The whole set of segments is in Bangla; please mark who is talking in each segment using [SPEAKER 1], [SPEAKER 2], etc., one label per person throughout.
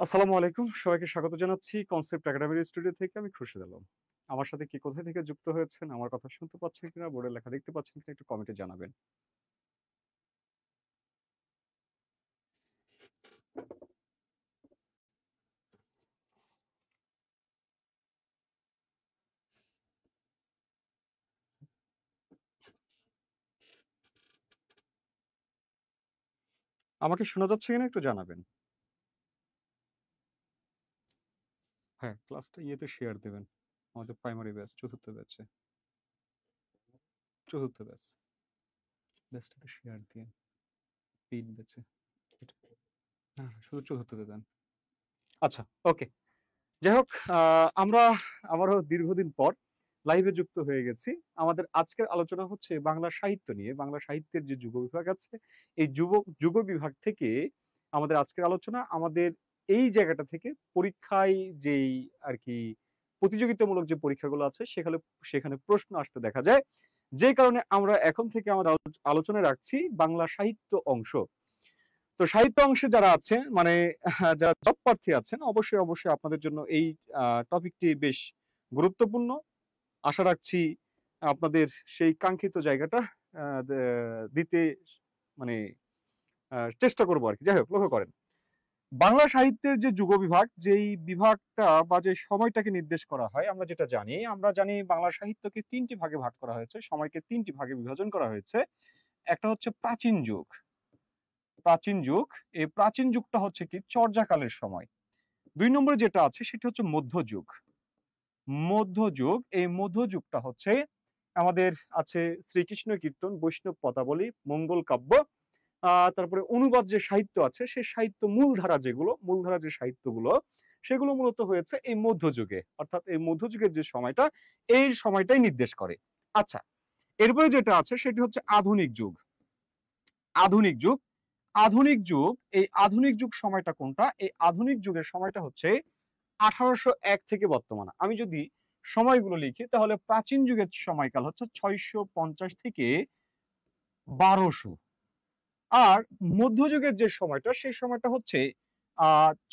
[SPEAKER 1] আসসালামু আলাইকুম, সবাইকে স্বাগত জানাচ্ছি কনসেপ্ট একাডেমির স্টুডিও থেকে। আমি খুরশিদ আলম। আমার সাথে কি কোথায় থেকে যুক্ত হয়েছেন, আমার কথা শুনতে পাচ্ছেন কিনা, বোর্ডে লেখা দেখতে পাচ্ছেন কিনা, একটু কমেন্টে জানাবেন। আমাকে শোনা যাচ্ছে কিনা একটু জানাবেন। হ্যাঁ, ক্লাসটা ইয়েতে শেয়ার দেবেন, আমাদের প্রাইমারি ব্যাচ, চতুর্থ ব্যাচে, চতুর্থ ব্যাচটাতে শেয়ার দিয়ে পিন ব্যাচে। হ্যাঁ, শুধু চতুর্থতে দেন। আচ্ছা, ওকে। যাই হোক, আমরা আবারও দীর্ঘদিন পর লাইভে যুক্ত হয়ে গেছি। আমাদের আজকের আলোচনা হচ্ছে বাংলা সাহিত্য নিয়ে। বাংলা সাহিত্যের যে যুগ বিভাগ আছে, এই যুগ বিভাগ থেকে আমাদের আজকের আলোচনা। আমাদের এই জায়গাটা থেকে পরীক্ষায় যেই আর কি প্রতিযোগিতামূলক যে পরীক্ষাগুলো আছে সেখানে সেখানে প্রশ্ন আসতে দেখা যায়। যে কারণে আমরা এখন থেকে আমাদের আলোচনায় রাখছি বাংলা সাহিত্য অংশ। তো সাহিত্য অংশে যারা আছেন, মানে যারা জব প্রার্থী আছেন, অবশ্যই অবশ্যই আপনাদের জন্য এই টপিকটি বেশ গুরুত্বপূর্ণ। আশা রাখছি আপনাদের সেই কাঙ্ক্ষিত জায়গাটা দিতে মানে চেষ্টা করবো আর কি। যাই হোক, লক্ষ্য করেন বাংলা সাহিত্যের যে যুগ বিভাগ, যেই বিভাগটা বা যে সময়টাকে নির্দেশ করা হয়, আমরা জানি বাংলা সাহিত্যকে তিনটি ভাগে ভাগ করা হয়েছে, সময়কে তিনটি ভাগে বিভাজন করা হয়েছে। একটা হচ্ছে প্রাচীন যুগ। এই প্রাচীন যুগটা হচ্ছে কি চর্যাকালের সময়। ২ নম্বরে যেটা আছে সেটা হচ্ছে মধ্যযুগ। এই মধ্যযুগটা হচ্ছে আমাদের আছে শ্রীকৃষ্ণ কীর্তন, বৈষ্ণব পদাবলী, মঙ্গল কাব্য, তারপরে অনুবাদ যে সাহিত্য আছে, সেই সাহিত্য মূলধারা যে সাহিত্যগুলো, সেগুলো মূলত হয়েছে এই মধ্যযুগে। অর্থাৎ এই মধ্যযুগের যে সময়টা, এই সময়টাই নির্দেশ করে। আচ্ছা, এরপরে যেটা আছে সেটি হচ্ছে আধুনিক যুগ। আধুনিক যুগ এই আধুনিক যুগ সময়টা কোনটা? এই আধুনিক যুগের সময়টা হচ্ছে 1801 থেকে বর্তমান। আমি যদি সময়গুলো লিখি তাহলে প্রাচীন যুগের সময়কাল হচ্ছে 650 থেকে 1200। আর মধ্যযুগের যে সময়টা, সেই সময়টা হচ্ছে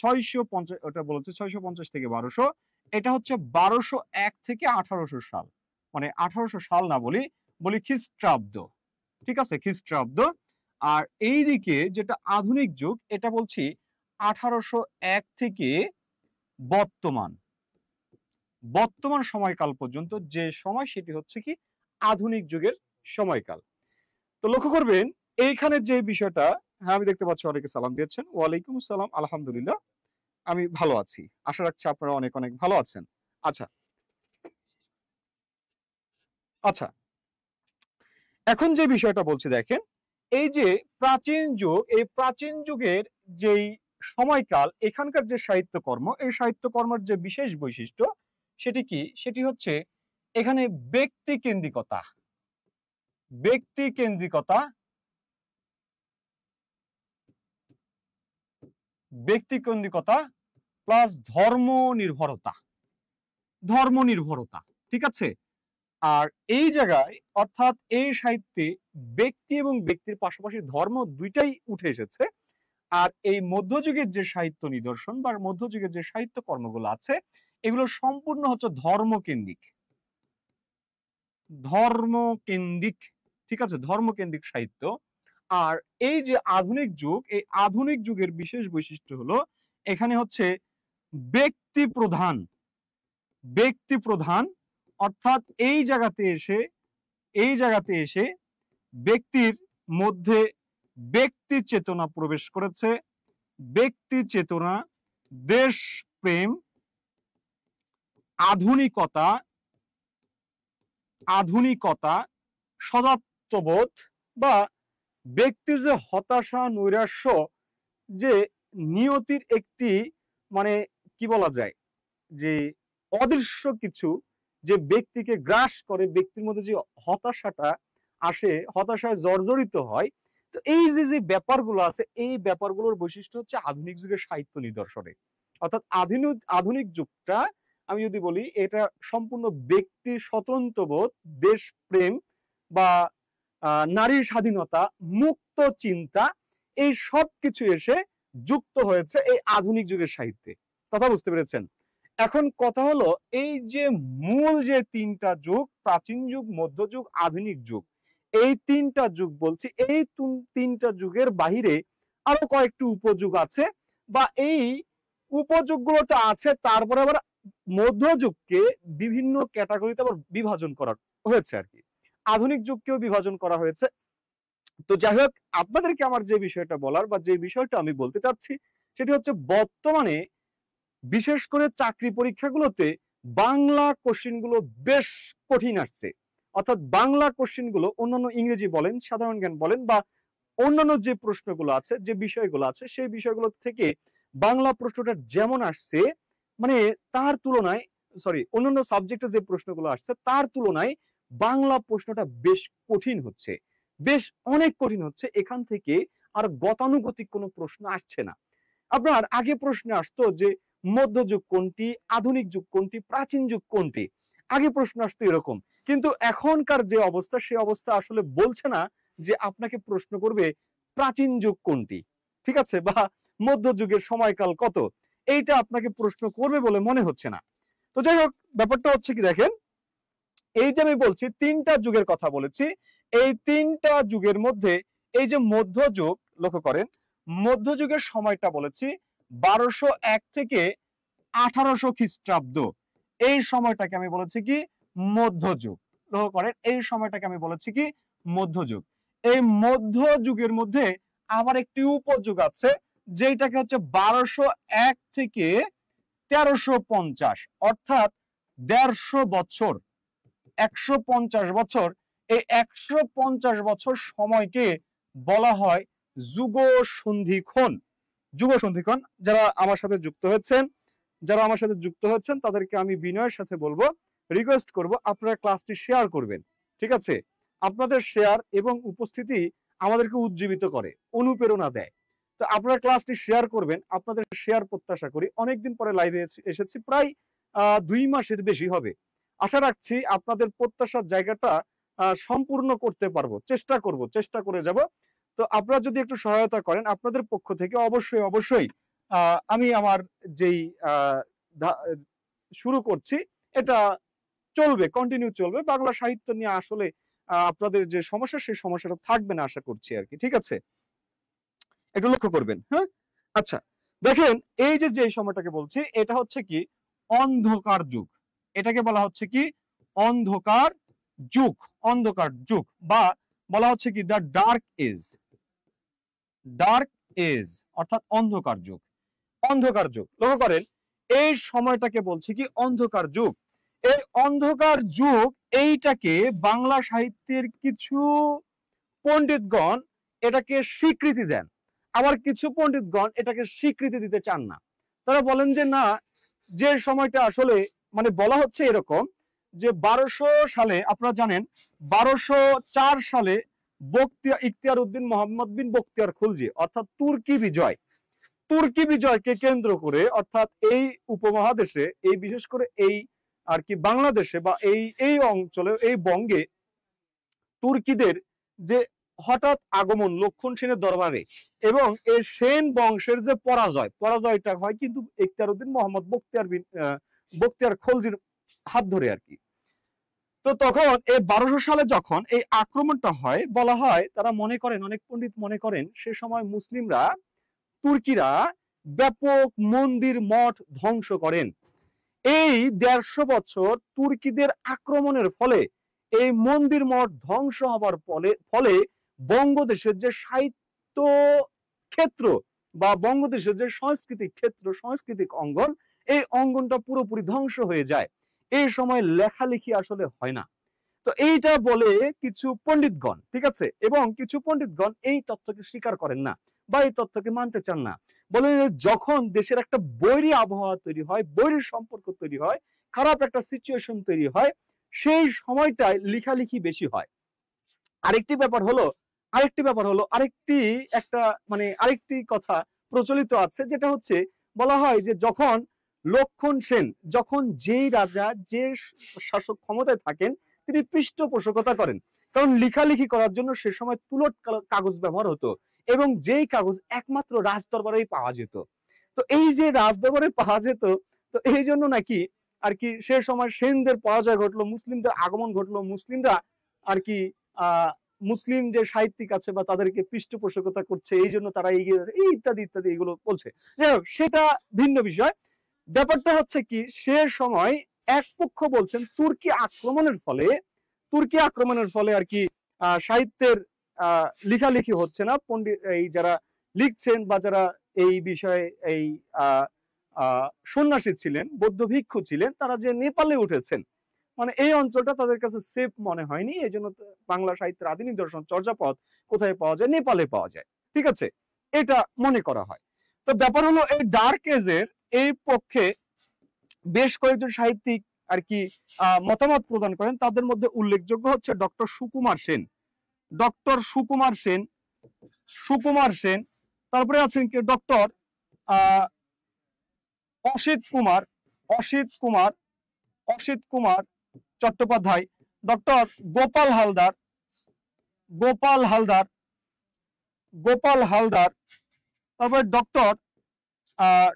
[SPEAKER 1] 650, ওটা বলেছে 650 থেকে 1200। এটা হচ্ছে 1201 থেকে 1800 সাল। মানে 1800 সাল না বলি খ্রিস্টাব্দ। ঠিক আছে, খ্রিস্টাব্দ। আর এইদিকে যেটা আধুনিক যুগ, এটা বলছি 1801 থেকে বর্তমান সময়কাল পর্যন্ত যে সময়, সেটি হচ্ছে কি আধুনিক যুগের সময়কাল। তো লক্ষ্য করবেন এইখানে যে বিষয়টা, হ্যাঁ আমি দেখতে পাচ্ছি অনেকে সালাম দিয়েছেন। ওয়ালাইকুম আসসালাম, আলহামদুলিল্লাহ আমি ভালো আছি। আশা রাখছি আপনারা অনেক অনেক ভালো আছেন। আচ্ছা আচ্ছা, এখন যে বিষয়টা বলছি দেখেন, এই যে এই প্রাচীন যুগের যেই সময়কাল, এখানকার যে সাহিত্যকর্ম, এই সাহিত্যকর্মের যে বিশেষ বৈশিষ্ট্য সেটি কি? সেটি হচ্ছে এখানে ব্যক্তি কেন্দ্রিকতা প্লাস ধর্ম নির্ভরতা। ঠিক আছে। আর এই জায়গায়, অর্থাৎ এই সাহিত্যে ব্যক্তি এবং ব্যক্তির পাশাপাশি ধর্ম দুইটাই উঠে এসেছে। আর এই মধ্যযুগের যে সাহিত্য নিদর্শন বা মধ্যযুগের যে সাহিত্য কর্মগুলো আছে, এগুলো সম্পূর্ণ হচ্ছে ধর্মকেন্দ্রিক। ঠিক আছে, ধর্মকেন্দ্রিক সাহিত্য। আর এই যে আধুনিক যুগ, এই আধুনিক যুগের বিশেষ বৈশিষ্ট্য হলো এখানে হচ্ছে ব্যক্তি প্রধান। অর্থাৎ এই জায়গাতে এসে ব্যক্তির মধ্যে ব্যক্তি চেতনা প্রবেশ করেছে। ব্যক্তি চেতনা, দেশ প্রেম, আধুনিকতা, সদাত্মবোধ বা ব্যক্তির যে হতাশা, নৈরাশ্য, যে নিয়তির একটি মানে কি বলা যায় যে অদৃশ্য কিছু যে ব্যক্তিকে গ্রাস করে, ব্যক্তির মধ্যে যে হতাশাটা আসে, হতাশায় জর্জরিত হয়। তো এই যে যে ব্যাপারগুলো আছে, এই ব্যাপারগুলোর বৈশিষ্ট্য হচ্ছে আধুনিক যুগের সাহিত্য নিদর্শনে। অর্থাৎ আধুনিক যুগটা আমি যদি বলি, এটা সম্পূর্ণ ব্যক্তি স্বতন্ত্রবোধ, দেশপ্রেম বা নারীর স্বাধীনতা, মুক্ত চিন্তা, এই সব কিছু এসে যুক্ত হয়েছে এই আধুনিক যুগের সাহিত্যে। কথা বুঝতে পেরেছেন? এখন কথা হলো, এই যে মূল যে তিনটা যুগ, প্রাচীন যুগ, মধ্যযুগ, আধুনিক যুগ, এই তিনটা যুগ বলছি, এই তিনটা যুগের বাহিরে আরো কয়েকটি উপযুগ আছে, বা এই উপযুগগুলো তো আছে, তারপরে আবার মধ্যযুগকে বিভিন্ন ক্যাটাগরিতে আবার বিভাজন করা হয়েছে আর কি। আধুনিক যুগকেও বিভাজন করা হয়েছে। তো যাই হোক, আপনাদেরকে আমার যে বিষয়টা বলার বা যে বিষয়টা আমি বলতে চাচ্ছি, সেটি হচ্ছে বর্তমানে বিশেষ করে চাকরি পরীক্ষাগুলোতে বাংলা কোশ্চেনগুলো বেশ কঠিন আসছে। অর্থাৎ বাংলা কোশ্চেনগুলো অন্যান্য ইংরেজি বলেন, সাধারণ জ্ঞান বলেন, বা অন্যান্য যে প্রশ্নগুলো আছে, যে বিষয়গুলো আছে, সেই বিষয়গুলো থেকে বাংলা প্রশ্নটা যেমন আসছে, মানে তার তুলনায়, অন্যান্য সাবজেক্টে যে প্রশ্নগুলো আসছে তার তুলনায় বাংলা প্রশ্নটা বেশ কঠিন হচ্ছে, বেশ অনেক কঠিন হচ্ছে। এখান থেকে আর গতানুগতিক কোনো প্রশ্ন আসছে না। আপনার আগে প্রশ্ন আসতো যে মধ্যযুগ কোনটি, আধুনিক যুগ কোনটি, প্রাচীন যুগ কোনটি, আগে প্রশ্ন আসতো এরকম। কিন্তু এখনকার যে অবস্থা, সে অবস্থা আসলে বলছে না যে আপনাকে প্রশ্ন করবে প্রাচীন যুগ কোনটি, ঠিক আছে, বা মধ্যযুগের সময়কাল কত, এইটা আপনাকে প্রশ্ন করবে বলে মনে হচ্ছে না। তো যাই হোক, ব্যাপারটা হচ্ছে কি দেখেন, এই যে আমি বলছি তিনটা যুগের কথা বলেছি, এই তিনটা যুগের মধ্যে এই যে মধ্যযুগ, লক্ষ্য করেন, মধ্যযুগের সময়টা বলেছি 1201 থেকে 1800 খ্রিস্টাব্দ, এই সময়টাকে আমি বলেছি কি মধ্যযুগ। লক্ষ্য করেন, এই সময়টাকে আমি বলেছি কি মধ্যযুগ। এই মধ্যযুগের মধ্যে আবার একটি উপযুগ আছে, যেটাকে হচ্ছে 1201 থেকে 1350, অর্থাৎ 150 বছর, 150 বছর। এই 150 বছর সময়কে বলা হয় যুগ সন্ধিক্ষণ। যুগ সন্ধিক্ষণ। যারা আমার সাথে যুক্ত হয়েছেন তাদেরকে আমি বিনয়ের সাথে বলবো, রিকোয়েস্ট করব, আপনারা ক্লাসটি শেয়ার করবেন, ঠিক আছে? আপনাদের শেয়ার এবং উপস্থিতি আমাদেরকে উজ্জীবিত করে, অনুপ্রেরণা দেয়। তো আপনারা ক্লাসটি শেয়ার করবেন, আপনাদের শেয়ার প্রত্যাশা করি। অনেকদিন পরে লাইভে এসেছি, প্রায় 2 মাসের বেশি হবে। আশা রাখছি আপনাদের প্রত্যাশার জায়গাটা সম্পূর্ণ করতে পারবো, চেষ্টা করে যাব। তো আপনারা যদি একটু সহায়তা করেন আপনাদের পক্ষ থেকে, অবশ্যই আমি আমার যেই শুরু করছি, এটা চলবে, কন্টিনিউ চলবে। বাংলা সাহিত্য নিয়ে আসলে আপনাদের যে সমস্যা, সেই সমস্যাটা থাকবে না আশা করছি আর কি, ঠিক আছে? একটু লক্ষ্য করবেন, হ্যাঁ? আচ্ছা, দেখেন, এই যে সময়টাকে বলছি, এটা হচ্ছে কি অন্ধকার যুগ। এটাকে বলা হচ্ছে কি অন্ধকার যুগ, বা বলা হচ্ছে কি দ্য ডার্ক এজ, অর্থাৎ অন্ধকার যুগ। লক্ষ্য করেন, এই সময়টাকে বলছি কি অন্ধকার যুগ। এই অন্ধকার যুগ, এইটাকে বাংলা সাহিত্যের কিছু পণ্ডিতগণ এটাকে স্বীকৃতি দেন, আবার কিছু পণ্ডিতগণ এটাকে স্বীকৃতি দিতে চান না। তারা বলেন যে না, যে সময়টা আসলে মানে বলা হচ্ছে এরকম যে 1200 সালে, আপনারা জানেন 1204 সালে ইখতিয়ার উদ্দিন মোহাম্মদ বিন বখতিয়ার খিলজি, অর্থাৎ তুর্কি বিজয়কে কেন্দ্র করে, অর্থাৎ এই উপমহাদেশে, এই বিশেষ করে এই আর কি বাংলাদেশে বা এই অঞ্চলে, এই বঙ্গে তুর্কিদের যে হঠাৎ আগমন লক্ষণ সেনের দরবারে, এবং এই সেন বংশের যে পরাজয়টা হয় কিন্তু ইখতিয়ার উদ্দিন মোহাম্মদ বখতিয়ার খিলজির হাত ধরে আর কি। তো তখন এই 1200 সালে যখন এই আক্রমণটা হয়, বলা হয়, তারা মনে করেন, অনেক পণ্ডিত মনে করেন, সে সময় মুসলিমরা, তুর্কিরা ব্যাপক মন্দির মঠ ধ্বংস করেন। এই 150 বছর তুর্কিদের আক্রমণের ফলে, এই মন্দির মঠ ধ্বংস হবার ফলে বঙ্গদেশের যে সাহিত্য ক্ষেত্র বা বঙ্গদেশের যে সাংস্কৃতিক ক্ষেত্র, সাংস্কৃতিক অঙ্গন, এই অঙ্গনটা পুরোপুরি ধ্বংস হয়ে যায়। এই সময় লেখালেখি আসলে হয় না। তো এইটা বলে কিছু পণ্ডিতগণ, ঠিক আছে, এবং কিছু পণ্ডিতগণ এই তথ্যকে স্বীকার করেন না বা এই তথ্যকে মানতে চান না। বলে যখন দেশের একটা বৈরী আবহাওয়া তৈরি হয়, বৈরী সম্পর্ক তৈরি হয়, খারাপ একটা সিচুয়েশন তৈরি হয়, সেই সময়টায় লেখালেখি বেশি হয়। আরেকটি ব্যাপার হলো আরেকটি একটা মানে আরেকটি কথা প্রচলিত আছে, যেটা হচ্ছে বলা হয় যে যখন লক্ষণ সেন, যখন যেই রাজা যে শাসক ক্ষমতায় থাকেন তিনি পৃষ্ঠপোষকতা করেন, কারণ লেখালেখি করার জন্য সে সময় তুলট কাগজ ব্যবহার হতো এবং যেই কাগজ একমাত্র রাজদরবারেই পাওয়া যেত। তো এই যে রাজদরবারে পাওয়া যেত, তো এই জন্য নাকি আর কি সে সময় সেনদের পরাজয় ঘটলো, মুসলিমদের আগমন ঘটলো, মুসলিমরা আর কি আহ মুসলিম যে সাহিত্যিক আছে বা তাদেরকে পৃষ্ঠপোষকতা করছে, এই জন্য তারা এগিয়ে এই ইত্যাদি ইত্যাদি এগুলো বলছে। যাই হোক, সেটা ভিন্ন বিষয়। ব্যাপারটা হচ্ছে কি, সে সময় এক পক্ষ বলছেন তুর্কি আক্রমণের ফলে আর কি সাহিত্যের লেখালেখি হচ্ছে না, পণ্ডিত এই যারা লিখছেন বা যারা এই বিষয়ে এই সন্ন্যাসী ছিলেন, বৌদ্ধ ভিক্ষু ছিলেন, তারা যে নেপালে উঠেছেন, মানে এই অঞ্চলটা তাদের কাছে সেফ মনে হয়নি, এই জন্য বাংলা সাহিত্যের আদি নিদর্শন চর্যাপদ কোথায় পাওয়া যায়? নেপালে পাওয়া যায়, ঠিক আছে, এটা মনে করা হয়। তো ব্যাপার হলো এই ডার্ক এজের এই পক্ষে বেশ কয়েকজন সাহিত্যিক আর কি মতামত প্রদান করেন। তাদের মধ্যে উল্লেখযোগ্য হচ্ছে ডক্টর সুকুমার সেন, ডক্টর সুকুমার সেন, সুকুমার সেন তারপরে আছেন কি ডক্টর অসিত কুমার, অসিত কুমার, অসিত কুমার চট্টোপাধ্যায়, ডক্টর গোপাল হালদার, গোপাল হালদার, গোপাল হালদার, তারপরে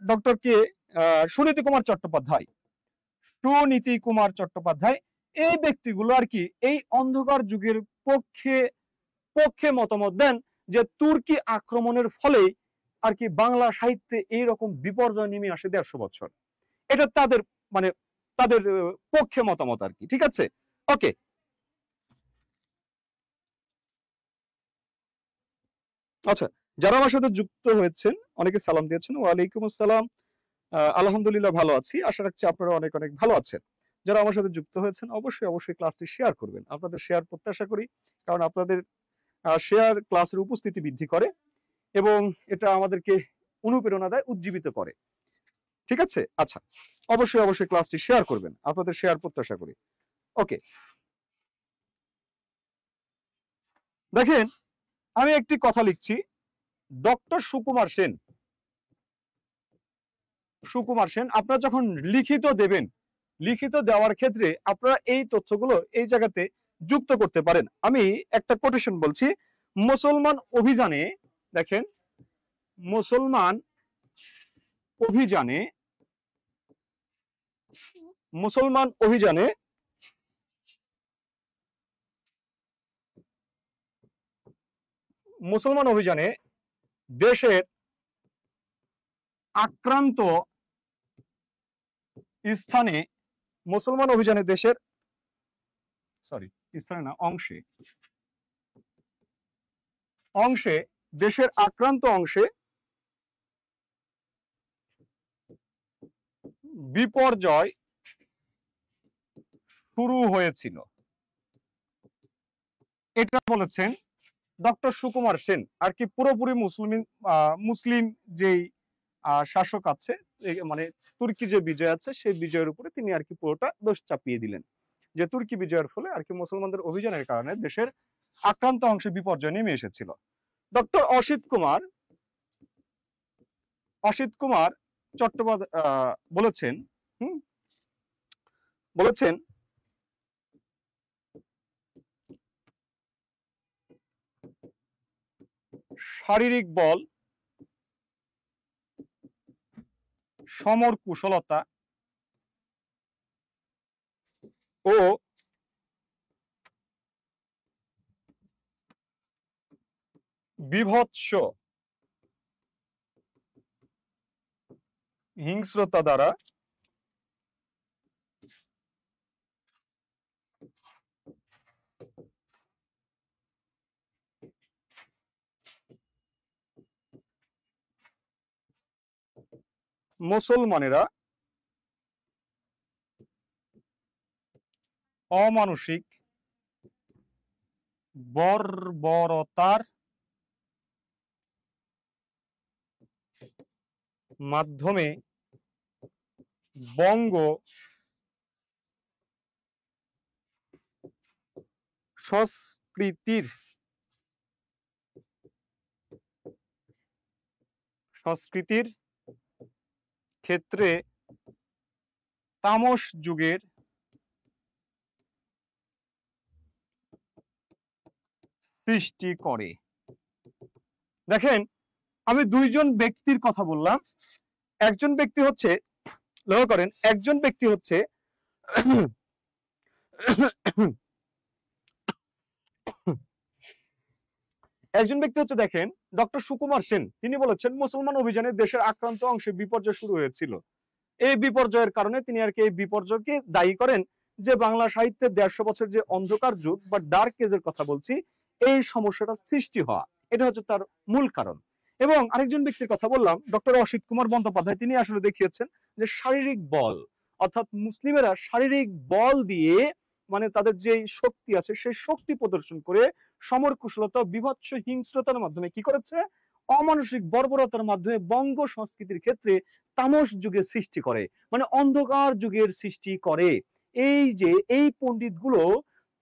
[SPEAKER 1] ডক্টর কে সুনীতি কুমার চট্টোপাধ্যায়, সুনীতি কুমার চট্টোপাধ্যায়। এই ব্যক্তিগুলো আর কি এই অন্ধকার যুগের পক্ষে পক্ষে মতামত দেন যে তুর্কি আক্রমণের ফলে আর কি বাংলা সাহিত্যে এইরকম বিপর্যয় নেমে আসে ১৫০ বছর। এটা তাদের মানে তাদের পক্ষে মতামত আর কি, ঠিক আছে। ওকে, আচ্ছা, যারা আমার সাথে যুক্ত হয়েছেন অনেকে সালাম দিয়েছেন। ওয়ালাইকুম আসসালাম। আলহামদুলিল্লাহ ভালো আছি, আশা রাখছি আপনারা অনেক অনেক ভালো আছেন। যারা আমার সাথে যুক্ত হয়েছেন অবশ্যই অবশ্যই ক্লাসটি শেয়ার করবেন, আপনাদের শেয়ার প্রত্যাশা করি, কারণ আপনাদের শেয়ার ক্লাসের উপস্থিতি বৃদ্ধি করে এবং এটা আমাদেরকে অনুপ্রেরণা দেয়, উজ্জীবিত করে, ঠিক আছে। আচ্ছা, অবশ্যই অবশ্যই ক্লাসটি শেয়ার করবেন, আপনাদের শেয়ার প্রত্যাশা করি। ওকে, দেখেন আমি একটি কথা লিখছি, ডক্টর সুকুমার সেন, সুকুমার সেন আপনারা যখন লিখিত দেবেন, লিখিত দেওয়ার ক্ষেত্রে আপনারা এই তথ্যগুলো এই জায়গাতে যুক্ত করতে পারেন। আমি একটা কোটেশন বলছি, মুসলমান অভিযানে, দেখেন মুসলমান অভিযানে, মুসলমান অভিযানে মুসলমান অভিযানে দেশের আক্রান্ত স্থানে, মুসলমান অভিযানে দেশের স্থানে না অংশে, অংশে দেশের আক্রান্ত অংশে বিপর্যয় শুরু হয়েছিল, এটা বলেছেন ডক্টর সুকুমার সেন। আর কি পুরোপুরি মুসলিম যেই শাসক আছে, মানে তুর্কি যে বিজয় আছে সেই বিজয়ের উপরে তিনি আর কি পুরোটা দোষ চাপিয়ে দিলেন, যে তুর্কি বিজয়ের ফলে আর কি মুসলমানদের অভিযানের কারণে দেশের আক্রান্ত অংশে বিপর্যয় নেমে এসেছিল। ডক্টর অসিত কুমার চট্টোপাধ্যায় বলেছেন, বলেছেন শারীরিক বল, সমর কুশলতা ও বীভৎস হিংস্রতা দ্বারা মুসলমানেরা অমানসিক বর্বরতার মাধ্যমে বঙ্গ সংস্কৃতির ক্ষেত্রে তামস যুগের সৃষ্টি করে। দেখেন, আমি দুইজন ব্যক্তির কথা বললাম। একজন ব্যক্তি হচ্ছে, লক্ষ্য করেন, একজন ব্যক্তি হচ্ছে দেখেন ডক্টর সুকুমার সেন। তিনি বলেছেন মুসলমান অভিযানে দেশের আক্রান্ত অংশে বিপর্যয় শুরু হয়েছিল। এই বিপর্যয়ের কারণে তিনি আর কি এই বিপর্যয়কে দায়ী করেন যে বাংলা সাহিত্যের 150 বছর যে অন্ধকার যুগ বা ডার্ক এজের কথা বলছি, এই সমস্যাটা সৃষ্টি হওয়া, এটা হচ্ছে তার মূল কারণ। এবং আরেকজন ব্যক্তির কথা বললাম, ডক্টর অসিত কুমার বন্দ্যোপাধ্যায়। তিনি আসলে দেখিয়েছেন যে শারীরিক বল, অর্থাৎ মুসলিমেরা শারীরিক বল দিয়ে মানে তাদের যে শক্তি আছে সেই শক্তি প্রদর্শন করে সমর কুশলতা, বিভৎস হিংস্রতার মাধ্যমে কি করেছে, অমানসিক বর্বরতার মাধ্যমে বঙ্গ সংস্কৃতির ক্ষেত্রে তামস যুগের সৃষ্টি করে, মানে অন্ধকার যুগের সৃষ্টি করে। এই যে এই পণ্ডিতগুলো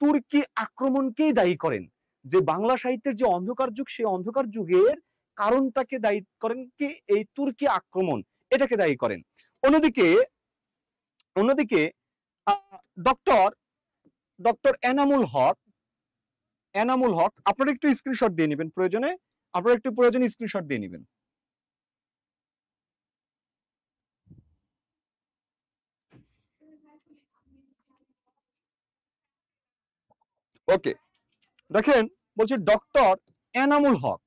[SPEAKER 1] তুর্কি আক্রমণকেই দায়ী করেন, যে বাংলা সাহিত্যের যে অন্ধকার যুগ, সেই অন্ধকার যুগের কারণটাকে দায়ী করেন কি এই তুর্কি আক্রমণ, এটাকে দায়ী করেন। অন্যদিকে ডক্টর এনামুল হক, আপনারা একটু স্ক্রিনশট দিয়ে নেবেন, প্রয়োজনে স্ক্রিনশট দিয়ে নেবেন। ওকে, দেখেন বলছি ডক্টর এনামুল হক,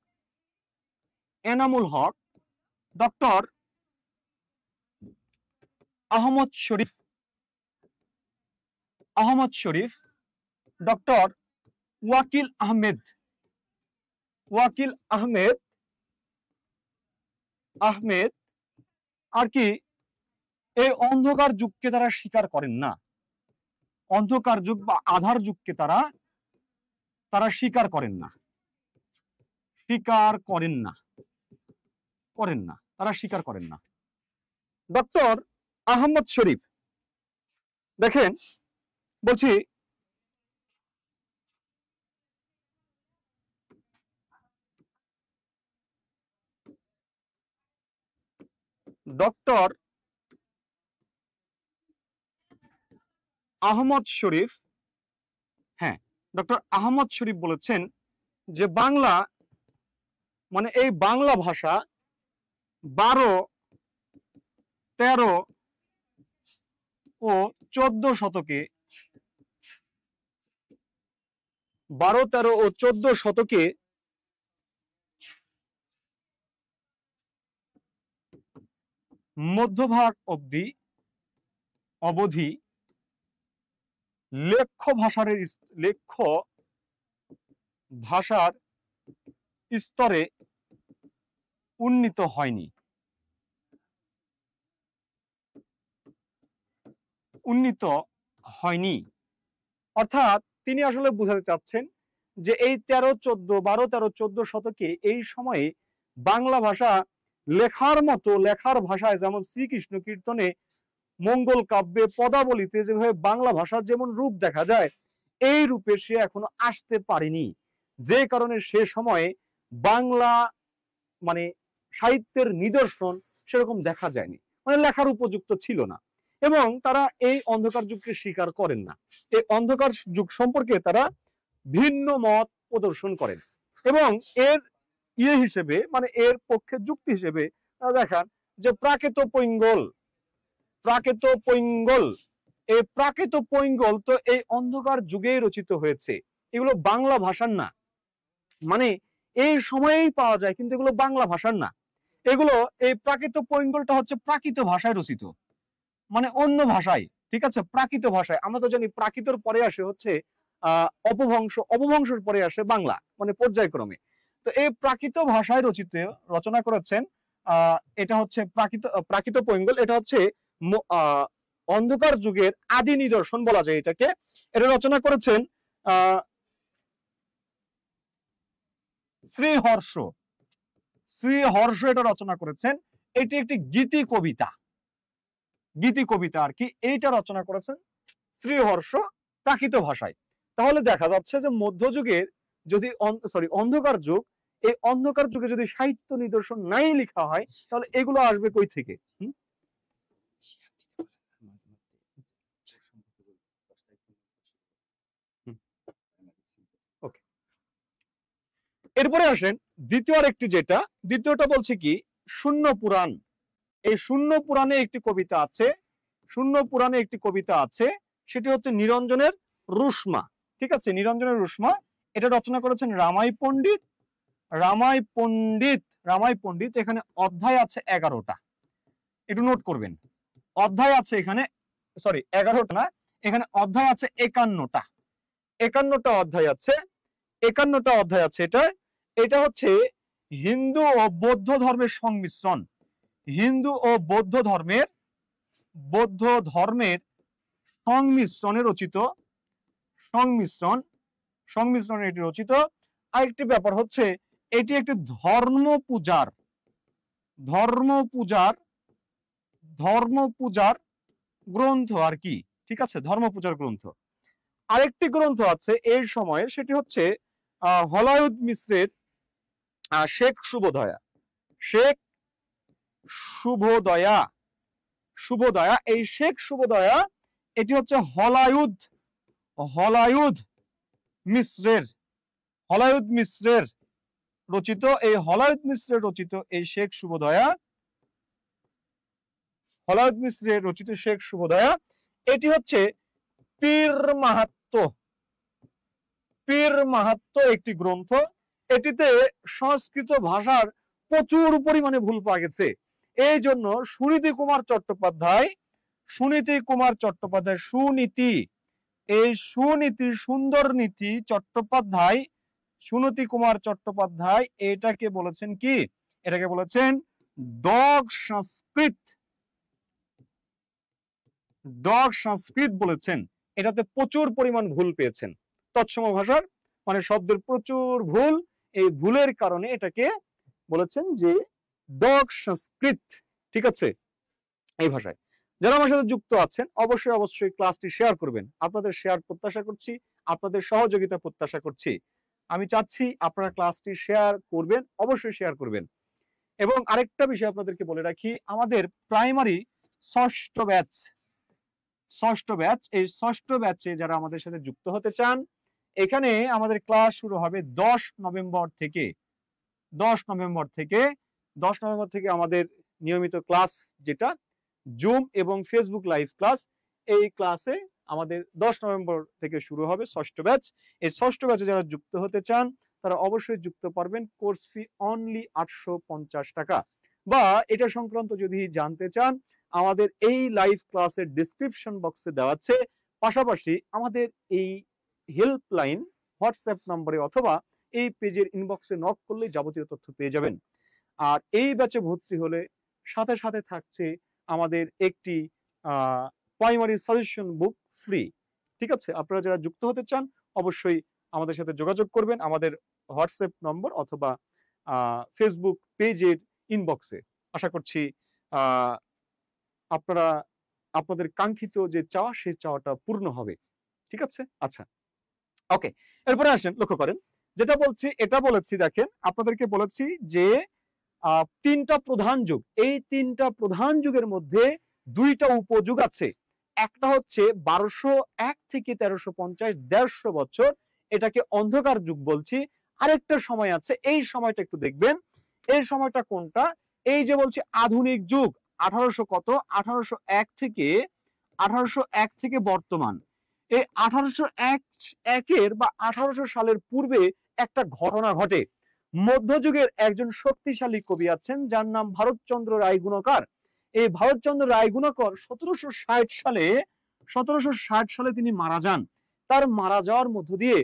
[SPEAKER 1] ডক্টর আহমদ শরীফ, ডক্টর ওয়াকিল আহমেদ আর কি এই অন্ধকার যুগকে তারা স্বীকার করেন না। অন্ধকার যুগ বা আধার যুগকে তারা স্বীকার করেন না, ডক্টর আহমদ শরীফ দেখেন বলছি ডক্টর আহমদ শরীফ, হ্যাঁ, ডক্টর আহমদ শরীফ বলেছেন যে বাংলা মানে এই বাংলা ভাষা 12, 13 ও 14 শতকে 12, 13 ও 14 শতকে মধ্যভাগ অবধি লেখ্য ভাষার স্তরে উন্নীত হয়নি। অর্থাৎ তিনি আসলে বোঝাতে চাচ্ছেন যে এই 12, 13, 14 শতকে এই সময়ে বাংলা ভাষা লেখার ভাষায়, যেমন শ্রীকৃষ্ণ কীর্তনে, মঙ্গল কাব্যে, পদাবলিতে যেভাবে বাংলা ভাষার যেমন রূপ দেখা যায়, এই রূপে সে এখনো আসতে পারেনি। যে কারণে সে সময়ে বাংলা মানে সাহিত্যের নিদর্শন সেরকম দেখা যায়নি, মানে লেখার উপযুক্ত ছিল না। এবং তারা এই অন্ধকার যুগকে স্বীকার করেন না। এই অন্ধকার যুগ সম্পর্কে তারা ভিন্ন মত প্রদর্শন করেন। এবং এর হিসেবে মানে এর পক্ষে যুক্তি হিসেবে তারা দেখান যে প্রাকৃত পৈঙ্গল তো এই অন্ধকার যুগেই রচিত হয়েছে, এগুলো বাংলা ভাষার না, মানে এই সময়েই পাওয়া যায়, কিন্তু এগুলো বাংলা ভাষার না। এগুলো এই প্রাকৃত পৈঙ্গলটা হচ্ছে প্রাকৃত ভাষায় রচিত, মানে অন্য ভাষায়, ঠিক আছে, প্রাকৃত ভাষায়। আমরা তো জানি প্রাকৃতর পরে আসে হচ্ছে অপভ্রংশের পরে আসে বাংলা, মানে পর্যায়ক্রমে। তো এই প্রাকৃত ভাষায় রচনা করেছেন এটা হচ্ছে প্রাকৃত পৈঙ্গল, এটা হচ্ছে অন্ধকার যুগের আদি নিদর্শন বলা যায় এটাকে। এটা রচনা করেছেন শ্রীহর্ষ। শ্রীহর্ষ এটা রচনা করেছেন। এটি একটি গীতি কবিতা, গীতি কবিতা আর কি। এইটা রচনা করেছেন শ্রীহর্ষ প্রাকৃত ভাষায়। তাহলে দেখা যাচ্ছে যে মধ্যযুগের যদি অন্ধকার যুগ, এই অন্ধকার যুগে যদি সাহিত্য নিদর্শন নাই লেখা হয় তাহলে এগুলো আসবে কই থেকে? ওকে, এরপরে আসেন দ্বিতীয় আরেকটি, যেটা দ্বিতীয়টা বলছে কি শূন্য পুরাণ। এই শূন্য পুরাণে একটি কবিতা আছে, শূন্য পুরাণে একটি কবিতা আছে, সেটি হচ্ছে নিরঞ্জনের রুষ্মা। ঠিক আছে, নিরঞ্জনের রুষ্মা। এটা রচনা করেছেন রামাই পণ্ডিত। রামাই পণ্ডিত, রামাই পণ্ডিত। এখানে অধ্যায় আছে 11টা, একটু নোট করবেন। অধ্যায় আছে এখানে, সরি 11টা না, এখানে অধ্যায় আছে 51টা। 51টা অধ্যায় আছে, 51টা অধ্যায় আছে। এটা হচ্ছে হিন্দু ও বৌদ্ধ ধর্মের সংমিশ্রণ। হিন্দু ও বৌদ্ধ ধর্মের সংমিশ্রণে রচিত, সংমিশ্রণে এটি রচিত। আরেকটি ব্যাপার হচ্ছে এটি একটি ধর্ম পূজার গ্রন্থ আর কি। ঠিক আছে, ধর্ম পূজার গ্রন্থ। আরেকটি গ্রন্থ আছে এই সময়ে, সেটি হচ্ছে হলায়ুদ মিশ্রের শেখ শুভদয়া। শেখ শুভদয়া, এই শেখ শুভদয়া এটি হচ্ছে হলায়ুদ মিশ্রের রচিত। এই হলায়ুদ মিশ্রের রচিত এই শেখ শুভদয়া, হলায়ুদ মিশ্রের রচিত শেখ শুভদয়া, এটি হচ্ছে পীর মাহাত্ম্য একটি গ্রন্থ। এটিতে সংস্কৃত ভাষার প্রচুর পরিমাণে ভুল পাওয়া গেছে। এই জন্য সুনীতি কুমার চট্টোপাধ্যায়, সুনীতি কুমার চট্টোপাধ্যায় এটাকে বলেছেন কি, এটাকে বলেছেন দগ সংস্কৃত বলেছেন। এটাতে প্রচুর পরিমাণ ভুল পেয়েছেন, তৎসম ভাষার মানে শব্দের প্রচুর ভুল। এই ভুলের কারণে এটাকে বলেছেন যে দগ সংস্কৃত। ঠিক আছে, এই ভাষায়। যারা আমার সাথে যুক্ত আছেন অবশ্যই ক্লাসটি শেয়ার করবেন। আপনাদের শেয়ার প্রত্যাশা করছি, আপনাদের সহযোগিতা প্রত্যাশা করছি। আমি চাচ্ছি আপনারা ক্লাসটি শেয়ার করবেন, অবশ্যই শেয়ার করবেন। এবং আরেকটা বিষয় আপনাদেরকে বলে রাখি, আমাদের প্রাইমারি ষষ্ঠ ব্যাচ, এই ষষ্ঠ ব্যাচে যারা আমাদের সাথে যুক্ত হতে চান, এখানে আমাদের ক্লাস শুরু হবে 10 নভেম্বর থেকে। 10 নভেম্বর থেকে আমাদের নিয়মিত ক্লাস, যেটা জুম এবং ফেসবুক লাইভ ক্লাস, এই ক্লাসে আমাদের 10 নভেম্বর থেকে শুরু হবে ষষ্ঠ ব্যাচ। এই ষষ্ঠ ব্যাচে যারা যুক্ত হতে চান তারা অবশ্যই যুক্ত পারবেন। কোর্স ফি অনলি 850 টাকা। বা এটা সংক্রান্ত যদি জানতে চান, আমাদের এই লাইভ ক্লাসের ডেসক্রিপশন বক্সে দেওয়া আছে। পাশাপাশি আমাদের এই হেল্পলাইন হোয়াটসঅ্যাপ নম্বরে অথবা এই পেজের ইনবক্সে নক করলে যাবতীয় তথ্য পেয়ে যাবেন। আর এই ব্যাচে ভর্তি হলে সাথে সাথে থাকছে আমাদের একটি প্রাইমারি সাজেশন বুক ফ্রি। ঠিক আছে, আপনারা যারা যুক্ত হতে চান অবশ্যই আমাদের সাথে যোগাযোগ করবেন আমাদের হোয়াটসঅ্যাপ নম্বর অথবা ফেসবুক পেজের ইনবক্সে। আশা করছি আপনারা আপনাদের কাঙ্ক্ষিত যে চাওয়া, সেই চাওয়াটা পূর্ণ হবে। ঠিক আছে, আচ্ছা ওকে। এরপরে আসেন, লক্ষ্য করেন যেটা বলছি, এটা বলেছি, দেখেন আপনাদেরকে বলেছি যে 3টা প্রধান যুগ। এই 3টা প্রধান যুগের মধ্যে 2টা উপযুগ আছে। একটা হচ্ছে 1201 থেকে 1350, 150 বছর, এটাকে অন্ধকার যুগ বলছি। আরেকটা সময় আছে, এই সময়টা একটু দেখবেন। এই সময়টা কোনটা? এই যে বলছি আধুনিক যুগ, 1801 থেকে বর্তমান। এই 1801 বা 1800 সালের পূর্বে একটা ঘটনা ঘটে। মধ্যযুগের একজন শক্তিশালী কবি আছেন যার নাম ভারতচন্দ্র রায়গুণকার। এই ভারতচন্দ্র রায়গুণকর 1760 সালে তিনি মারা যান। তার মারা যাওয়ার মধ্য দিয়ে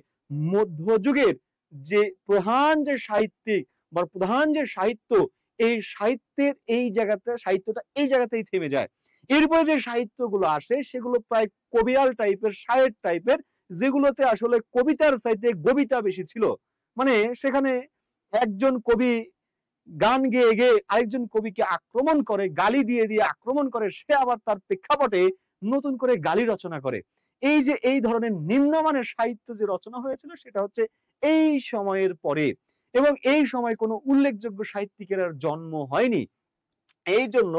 [SPEAKER 1] মধ্যযুগের যে প্রধান যে সাহিত্যিক বা প্রধান যে সাহিত্য, এই সাহিত্যের এই জায়গাটা, সাহিত্যটা এই জায়গাতেই থেমে যায়। এরপরে যে সাহিত্যগুলো আসে সেগুলো প্রায় কবিয়াল টাইপের, শায়ের টাইপের, যেগুলোতে আসলে কবিতার চাইতে কবিতা বেশি ছিল। মানে সেখানে একজন কবি গান গেয়ে গেয়ে আরেকজন কবিকে আক্রমণ করে, গালি দিয়ে দিয়ে আক্রমণ করে, সে আবার তার প্রেক্ষাপটে নতুন করে গালি রচনা করে। এই যে এই ধরনের নিম্নমানের সাহিত্য যে রচনা হয়েছিল সেটা হচ্ছে এই সময়ের পরে, এবং এই সময় কোনো উল্লেখযোগ্য সাহিত্যিকের আর জন্ম হয়নি। এই জন্য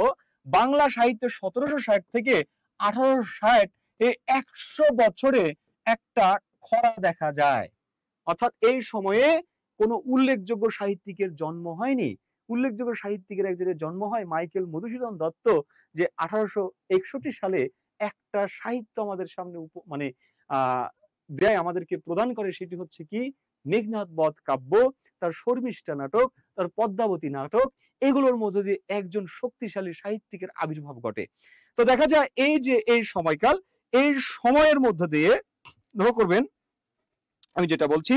[SPEAKER 1] বাংলা সাহিত্য 1760 থেকে 1860 এই 100 বছরে একটা খরা দেখা যায়। অর্থাৎ এই সময়ে কোনো উল্লেখযোগ্য সাহিত্যিকের জন্ম হয়নি। উল্লেখযোগ্য সাহিত্যিকের একজনের জন্ম হয় মাইকেল মধুসূদন দত্ত, যে 1861 সালে একটা সাহিত্য আমাদের সামনে মানে দেয়, আমাদেরকে প্রদান করে। সেটি হচ্ছে কি মেঘনাদ বধ কাব্য, তার শর্মিষ্ঠা নাটক, তার পদ্মাবতী নাটক, এগুলোর মধ্যে দিয়ে একজন শক্তিশালী সাহিত্যিকের আবির্ভাব ঘটে। তো দেখা যায় এই যে এই সময়কাল, এই সময়ের মধ্য দিয়ে লক্ষ্য করবেন, আমি যেটা বলছি,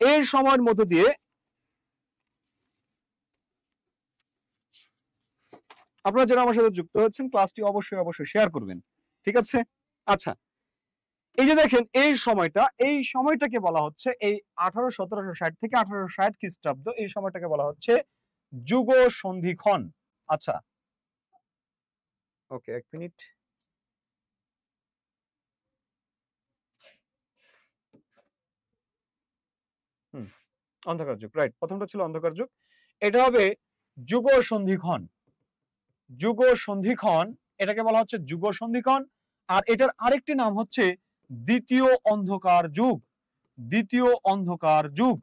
[SPEAKER 1] এই সময়ের মধ্য দিয়ে আপনারা যারা আমার সাথে যুক্ত হচ্ছেন ক্লাসটি অবশ্যই অবশ্যই শেয়ার করবেন, ঠিক আছে? আচ্ছা, এই যে দেখেন এই সময়টাকে বলা হচ্ছে এই 1760 থেকে 1860 খ্রিস্টাব্দ, এই সময়টাকে বলা হচ্ছে যুগ সন্ধিক্ষণ। আচ্ছা, ওকে, এক মিনিট। অন্ধকার যুগ, রাইট, প্রথমটা ছিল অন্ধকার যুগ, এটা হবে যুগ সন্ধিক্ষণ। যুগ সন্ধিক্ষণ, এটাকে বলা হচ্ছে যুগ সন্ধিক্ষণ। আর এটার আরেকটি নাম হচ্ছে দ্বিতীয় অন্ধকার যুগ। দ্বিতীয় অন্ধকার যুগ,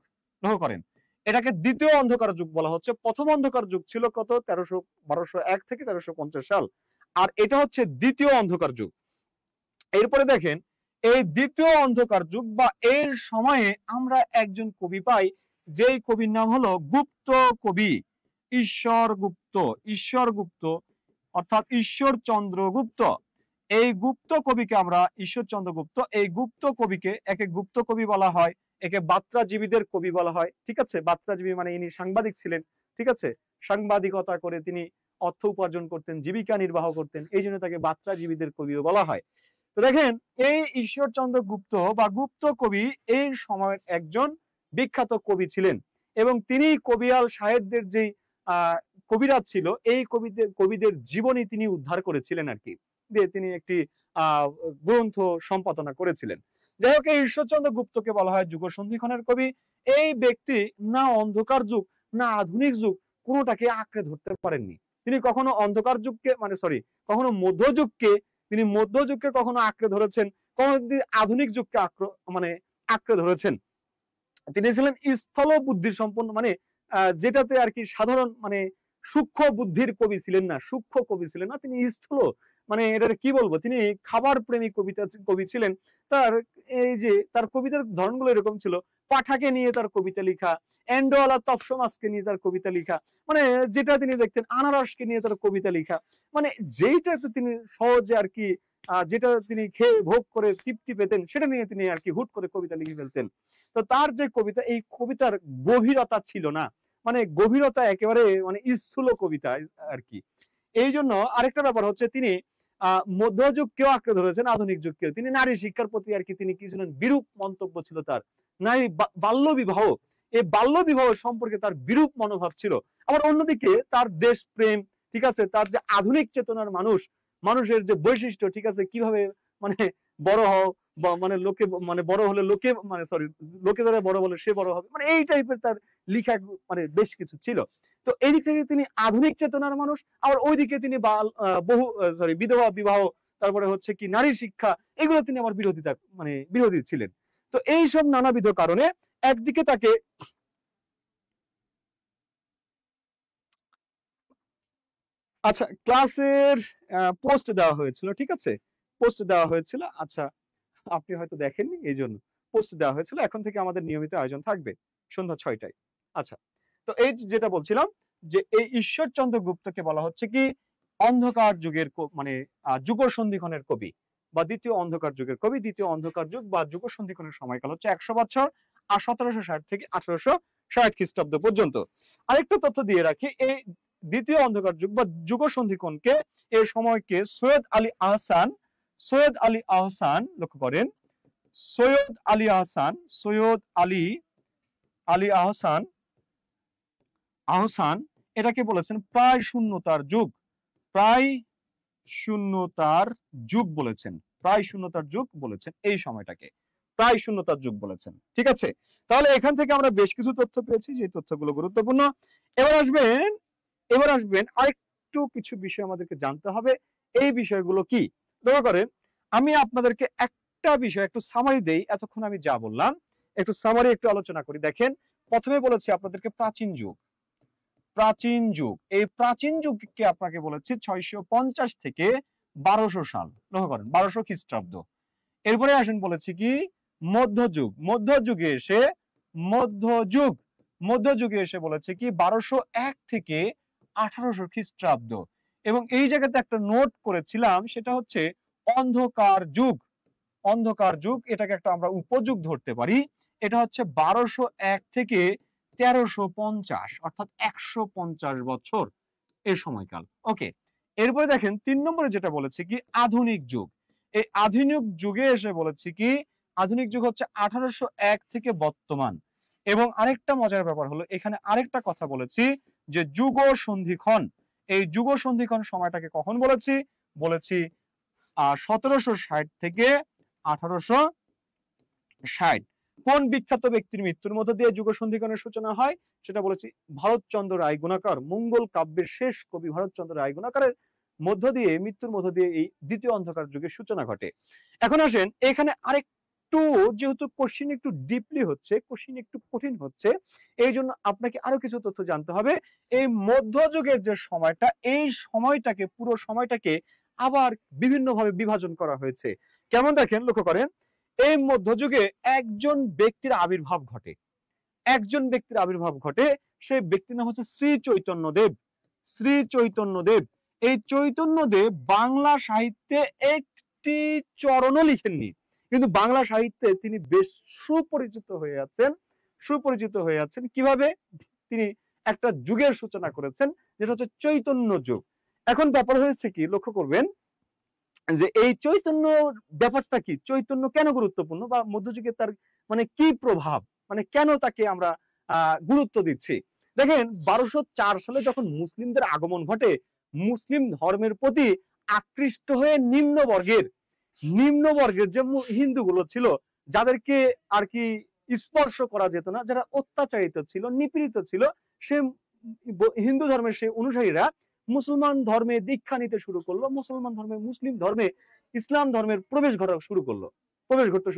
[SPEAKER 1] লক্ষ্য করেন, এটাকে দ্বিতীয় অন্ধকার যুগ বলা হচ্ছে। প্রথম অন্ধকার যুগ ছিল কত, 1201 থেকে 1350 সাল, আর এটা হচ্ছে দ্বিতীয় অন্ধকার যুগ। এরপরে দেখেন এই দ্বিতীয় অন্ধকার যুগ বা এর সময়ে আমরা একজন কবি পাই, যেই কবির নাম হলো গুপ্ত কবি, ঈশ্বরগুপ্ত। ঈশ্বরগুপ্ত অর্থাৎ ঈশ্বরচন্দ্র গুপ্ত। এই গুপ্ত কবিকে আমরা ঈশ্বরচন্দ্র গুপ্ত, এই গুপ্ত কবিকে একে গুপ্ত কবি বলা হয়, একে বার্তাজীবীদের কবি বলা হয়, ঠিক আছে? বার্তাজীবী মানে ইনি সাংবাদিক ছিলেন, ঠিক আছে? সাংবাদিকতা করে তিনি অর্থ উপার্জন করতেন, জীবিকা নির্বাহ করতেন, এই জন্য তাকে বার্তাজীবীদের কবিও বলা হয়। তো দেখেন এই ঈশ্বরচন্দ্র গুপ্ত বা গুপ্ত কবি এই সময়ের একজন বিখ্যাত কবি ছিলেন, এবং তিনি কবিয়াল সাহেবদের যে কবিরাজ ছিল, এই কবিদের জীবনী তিনি উদ্ধার করেছিলেন আর কি, দিয়ে তিনি একটি গ্রন্থ সম্পাদনা করেছিলেন। যাই হোক, এই ঈশ্বরচন্দ্র গুপ্তকে বলা হয় যুগ সন্ধিক্ষণের কবি। এই ব্যক্তি না অন্ধকার যুগ না আধুনিক যুগ কোনোটাকে আঁকড়ে ধরতে পারেননি। তিনি কখনো অন্ধকার যুগকে মানে সরি কখনো মধ্যযুগকে, তিনি মধ্যযুগকে কখনো আঁকড়ে ধরেছেন, কখনো আধুনিক যুগকে আঁকড়ে ধরেছেন। তিনি ছিলেন স্থল বুদ্ধি সম্পন্ন, মানে যেটাতে আর কি সাধারণ মানে সূক্ষ্ম বুদ্ধির কবি ছিলেন না, সূক্ষ্ম কবি ছিলেন না, তিনি স্থূল, মানে এটা কি বলবো, তিনি খাবার প্রেমী কবি ছিলেন। তার এই যে তার কবিতার ধরনগুলো এরকম ছিল, পাঠাকে নিয়ে তার কবিতা লিখা, এন্ডোয়ালা তপসমাসকে নিয়ে তার কবিতা লিখা, মানে যেটা তিনি দেখতেন, আনারসকে নিয়ে তার কবিতা লিখা, মানে যেইটাতে তিনি সহজে আর কি যেটা তিনি খেয়ে ভোগ করে তৃপ্তি পেতেন সেটা নিয়ে তিনি আর কি হুট করে কবিতা লিখে ফেলতেন। তো তার যে কবিতা, এই কবিতার গভীরতা ছিল না, মানে গভীরতা একেবারে মানে স্থূল কবিতা আর কি। এই জন্য আরেকটা ব্যাপার হচ্ছে, তিনি মধ্যযুগকেও আঁকড়ে ধরেছেন, আধুনিক যুগকেও। তিনি নারী শিক্ষার প্রতি আর কি তিনি কি ছিলেন, বিরূপ মন্তব্য ছিল তার। নারী বাল্য বিবাহ, এই বাল্য বিবাহ সম্পর্কে তার বিরূপ মনোভাব ছিল। আবার অন্যদিকে তার দেশপ্রেম, ঠিক আছে, তার যে আধুনিক চেতনার মানুষের যে বৈশিষ্ট্য, ঠিক আছে, কিভাবে মানে বড় হও, মানে লোকে মানে বড় হলে লোকে মানে সরি লোকে যারা বড় বলে সে বড় হবে, মানে এই টাইপের তার লিখা মানে বেশ কিছু ছিল। তো এই দিক থেকে তিনি আধুনিক চেতনার মানুষ, আবার ওইদিকে তিনি বিধবা বিবাহ, তারপরে হচ্ছে কি নারী শিক্ষা, এগুলো তিনি আবার বিরোধী ছিলেন। তো এইসব নানাবিধ কারণে একদিকে তাকে আচ্ছা ক্লাসের পোস্ট দেওয়া হয়েছিল, ঠিক আছে, পোস্ট দেওয়া হয়েছিল। আচ্ছা, আপনি হয়তো দেখেননি, এই জন্য পোস্ট দেওয়া হয়েছিল। এখন থেকে আমাদের নিয়মিত আয়োজন থাকবে সন্ধ্যা 6টায়। আচ্ছা, তো এই যেটা বলছিলাম, যে এই ঈশ্বরচন্দ্র গুপ্তকে বলা হচ্ছে কি অন্ধকার যুগের মানে যুগ সন্ধিক্ষণের কবি বা দ্বিতীয় অন্ধকার যুগের কবি। দ্বিতীয় অন্ধকার যুগ বা যুগ সন্ধিক্ষণের সময়কাল হচ্ছে 100 বছর, আর 1760 থেকে 1860 খ্রিস্টাব্দ পর্যন্ত। আরেকটা তথ্য দিয়ে রাখি, এই দ্বিতীয় অন্ধকার যুগ বা যুগ সন্ধিক্ষণকে এই সময়কে সৈয়দ আলী আহসান লক্ষ্য করেন, সৈয়দ আলী আহসান এটাকে বলেছেন প্রায় শূন্যতার যুগ, প্রায় শূন্যতার যুগ বলেছেন, প্রায় শূন্যতার যুগ বলেছেন, এই সময়টাকে প্রায় শূন্যতার যুগ বলেছেন। ঠিক আছে, তাহলে এখান থেকে আমরা বেশ কিছু তথ্য পেয়েছি, যে তথ্যগুলো গুরুত্বপূর্ণ। এবার আসবেন আরেকটু কিছু বিষয় আমাদেরকে জানতে হবে। এই বিষয়গুলো কি লক্ষ্য করেন, আমি আপনাদেরকে একটা বিষয় একটু সামারি দেই, এতক্ষণ আমি যা বললাম একটু সামারি একটু আলোচনা করি। দেখেন, প্রথমে বলেছি আপনাদেরকে প্রাচীন যুগ, এই প্রাচীন যুগকে আপনাকে বলেছি 650 থেকে 1200 সাল, লক্ষ্য করেন 1200 খ্রিস্টাব্দ। এরপরে আসেন বলেছি কি মধ্যযুগ, মধ্যযুগে এসে বলেছে কি 1201 থেকে 1800 খ্রিস্টাব্দ। এবং এই জায়গাতে একটা নোট করেছিলাম, সেটা হচ্ছে অন্ধকার যুগ, এটাকে একটা আমরা উপযুগ ধরতে পারি। এটা হচ্ছে 1201 থেকে 1350, অর্থাৎ 150 বছর এর সময়কাল। ওকে, এরপরে দেখেন 3 নম্বরে যেটা বলেছে কি আধুনিক যুগ। এই আধুনিক যুগে এসে বলেছে কি আধুনিক যুগ হচ্ছে 1801 থেকে বর্তমান। এবং আরেকটা মজার ব্যাপার হলো, এখানে আরেকটা কথা বলেছি যে যুগ সন্ধিক্ষণ, এই যুগ সন্ধিক্ষণ সময়টাকে কখন বলেছি 1760 থেকে 1860। কোন বিখ্যাত ব্যক্তির মৃত্যুর মধ্য দিয়ে যুগ সন্ধিক্ষণের সূচনা হয় সেটা বলেছি ভারতচন্দ্র রায় গুণাকর, মঙ্গল কাব্যের শেষ কবি ভারতচন্দ্র রায় গুণাকরের মৃত্যুর মধ্য দিয়ে এই দ্বিতীয় অন্ধকার যুগের সূচনা ঘটে। এখন আসেন, এখানে আরেকটু যেহেতু কোশ্চিন একটু ডিপলি হচ্ছে, কোশ্চিন একটু কঠিন হচ্ছে, এই জন্য আপনাকে আরো কিছু তথ্য জানতে হবে। এই মধ্যযুগের যে সময়টা, এই সময়টাকে পুরো সময়টাকে আবার বিভিন্নভাবে বিভাজন করা হয়েছে। কেমন দেখেন, লক্ষ্য করেন, এই মধ্যযুগে একজন ব্যক্তির আবির্ভাব ঘটে, সেই ব্যক্তির নাম হচ্ছে শ্রী চৈতন্যদেব। এই চৈতন্যদেব বাংলা সাহিত্যে একটি চরণও লিখেননি, কিন্তু বাংলা সাহিত্যে তিনি বেশ সুপরিচিত হয়ে আছেন। কিভাবে? তিনি একটা যুগের সূচনা করেছেন, যেটা হচ্ছে চৈতন্য যুগ। এখন ব্যাপার হয়েছে কি, লক্ষ্য করবেন যে এই চৈতন্য ব্যাপারটা কি, চৈতন্য কেন গুরুত্বপূর্ণ, বা মধ্যযুগে তার মানে কি প্রভাব, মানে কেন তাকে আমরা গুরুত্ব দিচ্ছি। দেখেন 1204 সালে যখন মুসলিমদের আগমন ঘটে, মুসলিম ধর্মের প্রতি আকৃষ্ট হয়ে নিম্ন বর্গের যে হিন্দুগুলো ছিল, যাদেরকে আর কি স্পর্শ করা যেত না, যারা অত্যাচারিত ছিল, নিপীড়িত ছিল, সে হিন্দু ধর্মের সেই অনুসারীরা মুসলমান ধর্মে দীক্ষা নিতে শুরু করলো, মুসলিম ধর্মে ইসলাম ধর্মের প্রবেশ ঘটতে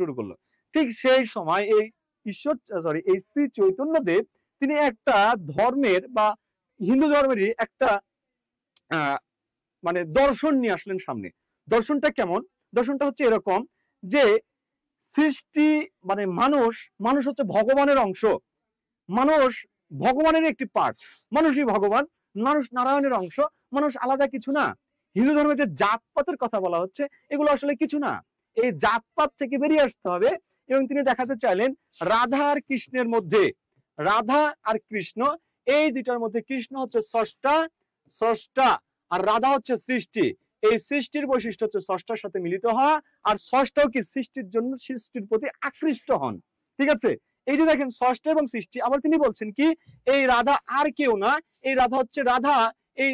[SPEAKER 1] শুরু করলো। ঠিক সেই সময় এই শ্রী চৈতন্যদেব তিনি একটা ধর্মের বা হিন্দু ধর্মেরই একটা মানে দর্শন নিয়ে আসলেন সামনে। দর্শনটা কেমন? দর্শনটা হচ্ছে এরকম যে সৃষ্টি মানে মানুষ হচ্ছে ভগবানের অংশ, মানুষ ভগবানের একটি পার্ট, মানুষই ভগবান, মানুষ নারায়ণের অংশ, মানুষ আলাদা কিছু না। হিন্দু ধর্মে যে জাতপাতের কথা বলা হচ্ছে, এগুলো আসলে কিছু না। এই জাতপাত থেকে বেরিয়ে আসতে হবে। এবং তিনি দেখাতে চাইলেন রাধা আর কৃষ্ণের মধ্যে, রাধা আর কৃষ্ণ এই দুইটার মধ্যে কৃষ্ণ হচ্ছে স্রষ্টা আর রাধা হচ্ছে সৃষ্টি। এই সৃষ্টির বৈশিষ্ট্য হচ্ছে স্রষ্টার সাথে মিলিত হওয়া, আর স্রষ্টাও কি সৃষ্টির প্রতি আকৃষ্ট হন। ঠিক আছে, এই যে দেখেন স্রষ্টা এবং সৃষ্টি। আবার তিনি বলছেন কি এই রাধা আর কেউ না, এই রাধা হচ্ছে এই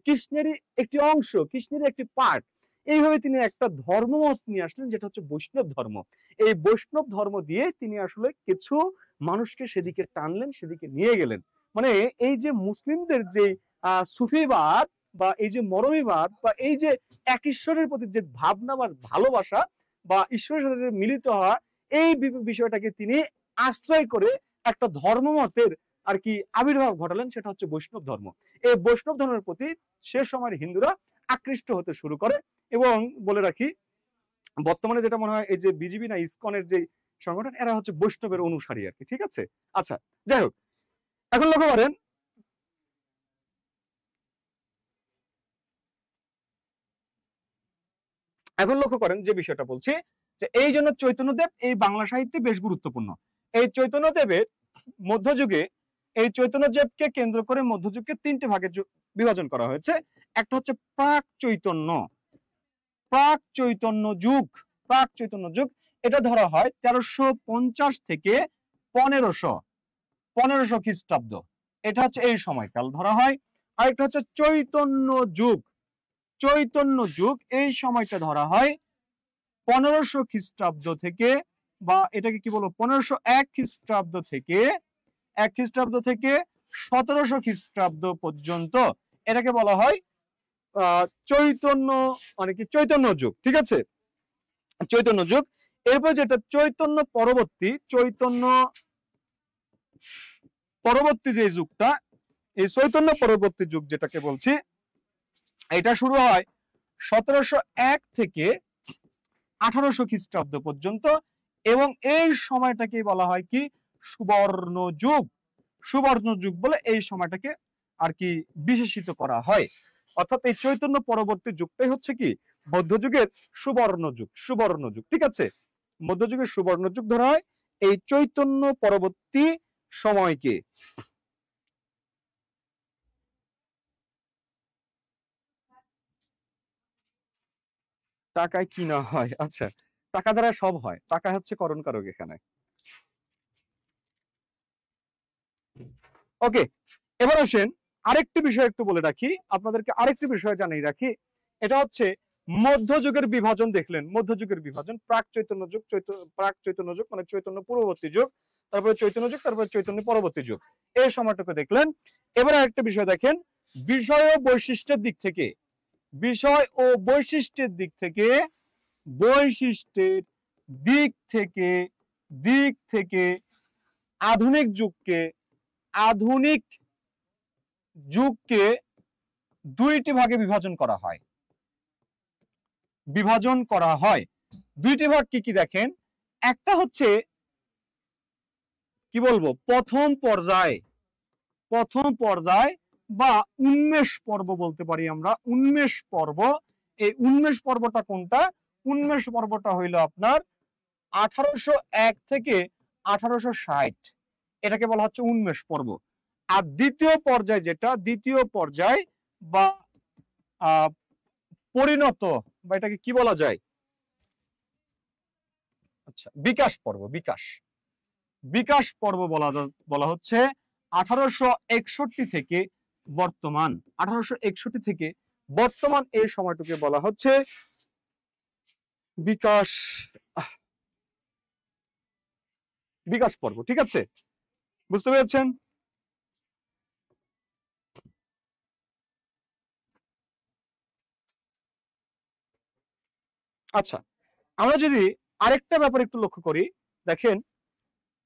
[SPEAKER 1] কৃষ্ণেরই একটি অংশ, কৃষ্ণেরই একটি পার্ট। এইভাবে তিনি একটা ধর্মমত নিয়ে আসলেন, যেটা হচ্ছে বৈষ্ণব ধর্ম। এই বৈষ্ণব ধর্ম দিয়ে তিনি আসলে কিছু মানুষকে সেদিকে টানলেন, সেদিকে নিয়ে গেলেন। মানে এই যে মুসলিমদের যে সুফিবাদ বা এই যে মরমীবাদ বা এই যে এক ঈশ্বরের প্রতি যে ভাবনা বা ভালোবাসা বা ঈশ্বরের সাথে যে মিলিত হওয়া, এই বিষয়টাকে তিনি আশ্রয় করে একটা ধর্মমতের আর কি আবির্ভাব ঘটালেন, সেটা হচ্ছে বৈষ্ণব ধর্ম। এই বৈষ্ণব ধর্মের প্রতি সে সময়ের হিন্দুরা আকৃষ্ট হতে শুরু করে। এবং বলে রাখি, বর্তমানে যেটা মনে হয় এই যে বিজেপি না ইসকনের যে সংগঠন, এরা হচ্ছে বৈষ্ণবের অনুসারী আর কি। ঠিক আছে, আচ্ছা যাই হোক, এখন লক্ষ্য করেন যে বিষয়টা বলছি, যে এই জন্য চৈতন্যদেব এই বাংলা সাহিত্যে বেশ গুরুত্বপূর্ণ। এই চৈতন্যদেবের মধ্যযুগে এই চৈতন্যযুগকে কেন্দ্র করে মধ্যযুগকে 3টে ভাগে বিভাজন করা হয়েছে। একটা হচ্ছে প্রাক চৈতন্য যুগ। প্রাক চৈতন্য যুগ এটা ধরা হয় 1350 থেকে 1500 খ্রিস্টাব্দ, এটা হচ্ছে এই সময়কাল ধরা হয়। আরেকটা হচ্ছে চৈতন্য যুগ, এই সময়টা ধরা হয় 1500 খ্রিস্টাব্দ থেকে, বা এটাকে কি বলবো, 1501 খ্রিস্টাব্দ থেকে 1700 খ্রিস্টাব্দ পর্যন্ত এটাকে বলা হয় চৈতন্য, মানে কি চৈতন্য যুগ। ঠিক আছে, চৈতন্য যুগ। এরপর যেটা চৈতন্য পরবর্তী যে যুগটা, এই চৈতন্য পরবর্তী যুগ যেটাকে বলছি, এটা শুরু হয় 1701 থেকে 1800 খ্রিস্টাব্দ পর্যন্ত, এবং এই সময়টাকে বলা হয় কি সুবর্ণ যুগ বলে এই সময়টাকে আর কি বিশেষিত করা হয়। অর্থাৎ এই চৈতন্য পরবর্তী যুগটাই হচ্ছে কি মধ্যযুগের সুবর্ণ যুগ। ঠিক আছে, মধ্যযুগের সুবর্ণ যুগ ধরা হয় এই চৈতন্য পরবর্তী সময়কে। টাকায় কি না হয়, আচ্ছা টাকা দ্বারা সব হয়, টাকা হচ্ছে করণ কারক এখানে। ওকে, এবার আসেন আরেকটি বিষয় একটু বলে রাখি আপনাদেরকে, আরেকটি বিষয় জানিয়ে রাখি, এটা হচ্ছে মধ্যযুগের বিভাজন। দেখলেন মধ্যযুগের বিভাজন, প্রাক চৈতন্য যুগ মানে চৈতন্য পূর্ববর্তী যুগ, তারপরে চৈতন্য যুগ, তারপরে চৈতন্য পরবর্তী যুগ, এই সময়টুকু দেখলেন। এবার আরেকটা বিষয় দেখেন, বিষয় ও বৈশিষ্ট্যের দিক থেকে আধুনিক যুগকে দুইটি ভাগে বিভাজন করা হয়। দুইটি ভাগ কি কি দেখেন, একটা হচ্ছে কি বলবো প্রথম পর্যায় বা উন্মেষ পর্ব বলতে পারি আমরা, উন্মেষ পর্ব। এই উন্মেষ পর্বটা কোনটা? উন্মেষ পর্বটা হইল আপনার 1801 থেকে 1860, এটাকে বলা হচ্ছে উন্মেষ পর্ব। আর দ্বিতীয় পর্যায় বা পরিণত, বা এটাকে কি বলা যায়, আচ্ছা বিকাশ পর্ব বলা হচ্ছে 1861 থেকে বর্তমান, এই সময়টুকে বলা হচ্ছে বিকাশ পর্ব। ঠিক আছে, বুঝতে পেরেছেন? আচ্ছা, আমরা যদি আরেকটা ব্যাপার একটু লক্ষ্য করি, দেখেন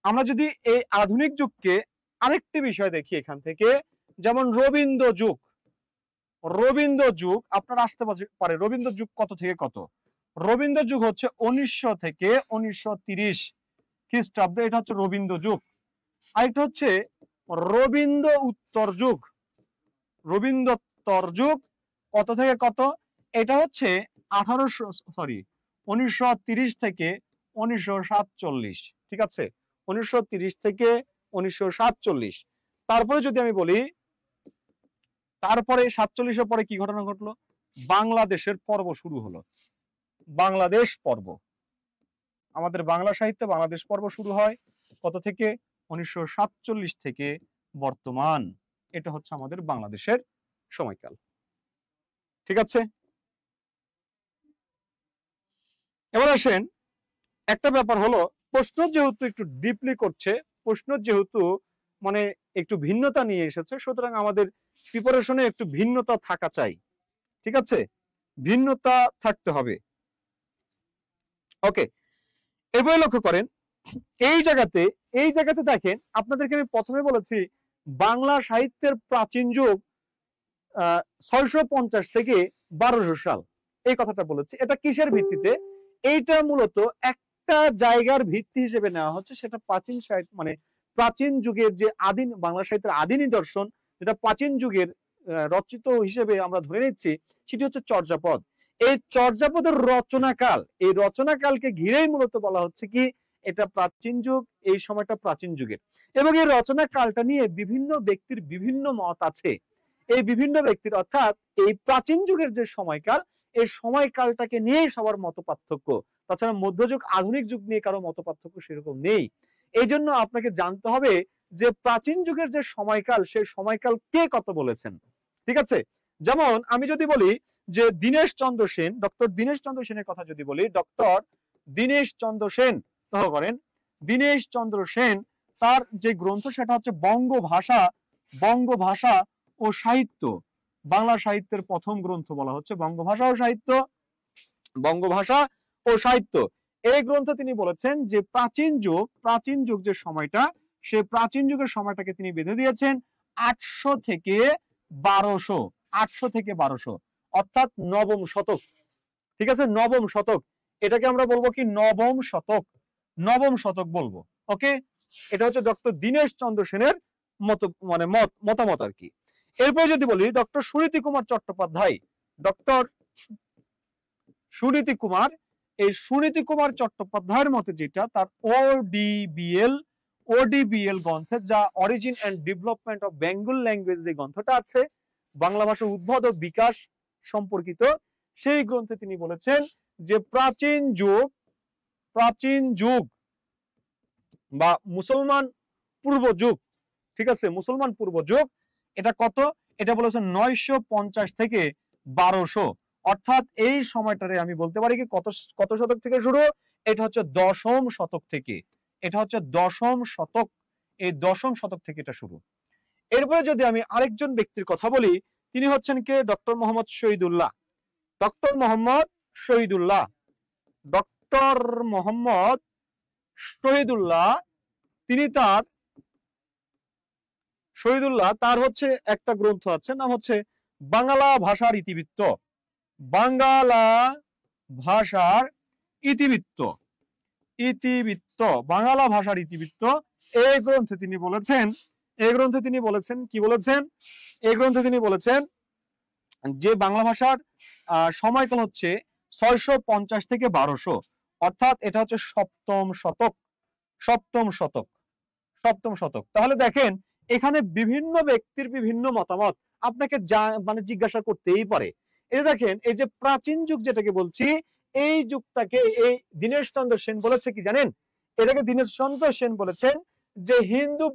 [SPEAKER 1] আমরা যদি এই আধুনিক যুগকে আরেকটি বিষয় দেখি এখান থেকে, যেমন রবীন্দ্র যুগ আপনার আসতে পারে। রবীন্দ্র যুগ কত থেকে কত? রবীন্দ্র যুগ হচ্ছে 1900 থেকে 1930 খ্রিস্টাব্দ, এটা হচ্ছে রবীন্দ্র যুগ। আরেকটা হচ্ছে রবীন্দ্র যুগ কত থেকে কত? এটা হচ্ছে 1930 থেকে 1947। ঠিক আছে, 1930 থেকে 1947। তারপরে যদি আমি বলি, তারপরে 47-এর পরে কি ঘটনা ঘটলো? বাংলাদেশের পর্ব শুরু হলো, বাংলাদেশ পর্ব। আমাদের বাংলা সাহিত্যে বাংলাদেশ পর্ব শুরু হয় কত থেকে? 1947 থেকে বর্তমান, এটা হচ্ছে আমাদের বাংলাদেশের সময়কাল। ঠিক আছে, এবার আসেন একটা ব্যাপার হলো, প্রশ্ন যেহেতু একটু ডিপলি করছে, প্রশ্ন যেহেতু মানে একটু ভিন্নতা নিয়ে এসেছে, সুতরাং আমাদের প্রিপারেশনে একটু ভিন্নতা থাকা চাই। ঠিক আছে, ভিন্নতা থাকতে হবে। ওকে, এবার লক্ষ্য করেন এই জায়গাতে দেখেন, আপনাদেরকে আমি প্রথমে বলেছি বাংলা সাহিত্যের প্রাচীন যুগ 650 থেকে 1200 সাল, এই কথাটা বলেছি। এটা কিসের ভিত্তিতে? এইটা মূলত একটা জায়গার ভিত্তি হিসেবে নেওয়া হচ্ছে, সেটা প্রাচীন সাহিত্য, মানে প্রাচীন যুগের যে বাংলা সাহিত্যের আদি নিদর্শন, যেটা প্রাচীন যুগের রচিত হিসেবে আমরা ধরে নিচ্ছি, সেটি হচ্ছে চর্যাপদ। এই চর্যাপদের রচনাকালকে ঘিরেই মূলত বলা হচ্ছে কি এটা প্রাচীন যুগ, এই সময়টা প্রাচীন যুগের। এবং এই রচনা কালটা নিয়ে বিভিন্ন ব্যক্তির বিভিন্ন মত আছে। এই বিভিন্ন ব্যক্তির অর্থাৎ এই প্রাচীন যুগের যে সময়কাল, এই সময়কালটাকে নিয়েই সবার মত পার্থক্য। তাছাড়া মধ্যযুগ আধুনিক যুগ নিয়ে কারো মত পার্থক্য সেরকম নেই। এই জন্য আপনাকে জানতে হবে যে প্রাচীন যুগের যে সময়কাল, সেই সময়কাল কে কত বলেছেন। ঠিক আছে, যেমন আমি যদি বলি যে দীনেশ চন্দ্র সেন, ডক্টর দীনেশ চন্দ্র সেনের কথা যদি বলি, ডক্টর দীনেশ চন্দ্র সেন করেন, দীনেশ চন্দ্র সেন তার যে গ্রন্থ সেটা হচ্ছে বঙ্গভাষা ও সাহিত্য। বাংলা সাহিত্যের প্রথম গ্রন্থ বলা হচ্ছে বঙ্গভাষা ও সাহিত্য। এই গ্রন্থ তিনি বলেছেন যে প্রাচীন যুগ যে সময়টা, সে প্রাচীন যুগের সময়টাকে তিনি বেঁধে দিয়েছেন 800 থেকে 1200, অর্থাৎ নবম শতক। ঠিক আছে, নবম শতক, এটাকে আমরা বলবো কি নবম শতক বলবো। ওকে, এটা হচ্ছে ডক্টর দীনেশ চন্দ্র সেনের মতামত আর কি। এরপরে যদি বলি ডক্টর সুনীতি কুমার চট্টোপাধ্যায়, ডক্টর সুনীতি কুমার চট্টোপাধ্যায়ের মতে যেটা, তার ওডিবিএল গ্রন্থে, যা origin and development of Bengal language যে গ্রন্থটা আছে, বাংলা ভাষার উদ্ভব ও বিকাশ সম্পর্কিত, সেই গ্রন্থে তিনি বলেছেন যে প্রাচীন যুগ বা মুসলমান পূর্ব যুগ, ঠিক আছে, মুসলমান পূর্ব যুগ, এটা কত, এটা বলেছেন 950 থেকে 1200, অর্থাৎ এই সময়টারে আমি বলতে পারি কি কত শতক থেকে শুরু, এটা হচ্ছে দশম শতক থেকে, এই দশম শতক থেকে এটা শুরু। এরপরে যদি আমি আরেকজন ব্যক্তির কথা বলি, তিনি হচ্ছেন কে, ডক্টর মোহাম্মদ শহীদুল্লাহ। তিনি তার হচ্ছে একটা গ্রন্থ আছে, নাম হচ্ছে বাংলা ভাষার ইতিবৃত্ত। এই গ্রন্থে তিনি বলেছেন যে বাংলা ভাষার সময়কাল হচ্ছে 650 থেকে 1200, অর্থাৎ এটা হচ্ছে সপ্তম শতক। তাহলে দেখেন এখানে বিভিন্ন ব্যক্তির বিভিন্ন মতামত আপনাকে জিজ্ঞাসা করতেই পারে। এটা দেখেন, এই যে প্রাচীন যুগ যেটাকে বলছি, এই যুগটাকে এই দীনেশ চন্দ্র সেন বলেছে কি জানেন, এটাকে দীনেশ চন্দ্র সেন বলেছেন যে হিন্দু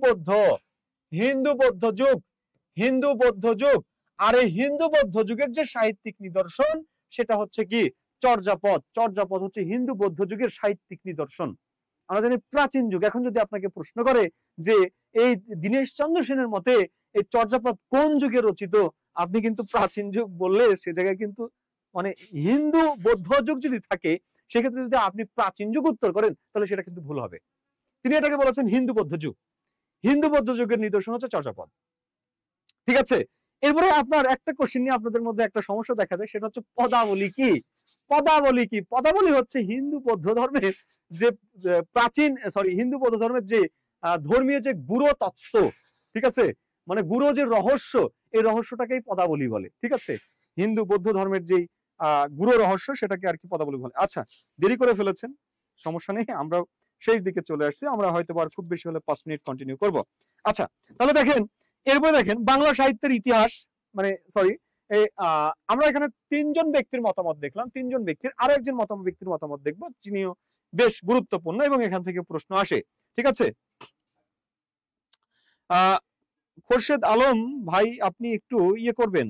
[SPEAKER 1] বৌদ্ধ যুগ। আর এই হিন্দু বৌদ্ধ যুগের যে সাহিত্যিক নিদর্শন, সেটা হচ্ছে কি চর্যাপদ হচ্ছে হিন্দু বৌদ্ধ যুগের সাহিত্যিক নিদর্শন। আমরা জানি প্রাচীন যুগ। এখন যদি আপনাকে প্রশ্ন করে যে এই দীনেশ চন্দ্র সেনের মতে এই চর্যাপদ কোন যুগে রচিত, আপনি কিন্তু প্রাচীন যুগ বললে সে জায়গায় কিন্তু হিন্দু বৌদ্ধ যুগ যদি থাকে, সেক্ষেত্রে যদি আপনি প্রাচীন যুগ উত্তর করেন, তাহলে সেটা কিন্তু ভুল হবে। তিনি এটাকে বলেছেন হিন্দু বৌদ্ধ যুগের নিদর্শন হচ্ছে চর্যাপদ। ঠিক আছে, এরপরে আপনার একটা কোশ্চেন নিয়ে আপনাদের মধ্যে একটা সমস্যা দেখা যায়, সেটা হচ্ছে পদাবলী কি। পদাবলী হচ্ছে হিন্দু বৌদ্ধ ধর্মের যে হিন্দু বৌদ্ধ ধর্মের যে ধর্মীয় যে গুরু তত্ত্ব, ঠিক আছে, গুরু যে রহস্য, এই রহস্যটাকেই পদাবলী বলে। ঠিক আছে, হিন্দু বৌদ্ধ ধর্মের যে গুরু রহস্য, সেটাকে আর কি পদাবলী বলে। আচ্ছা, দেরি করে ফেলেছেন, সমস্যা নেই, আমরা শেষ দিকে চলে আসছি, আমরা হয়তো আর খুব বেশি হলে 5 মিনিট কন্টিনিউ করব। আচ্ছা, তাহলে দেখেন, এরপরে দেখেন বাংলা সাহিত্যের ইতিহাস, আমরা এখানে 3 জন ব্যক্তির মতামত দেখলাম, 3 জন ব্যক্তির, আরো একজন ব্যক্তির মতামত দেখবো, যিনিও বেশ গুরুত্বপূর্ণ এবং এখান থেকে প্রশ্ন আসে। ঠিক আছে, খোরশেদ আলম ভাই, আপনি একটু করবেন,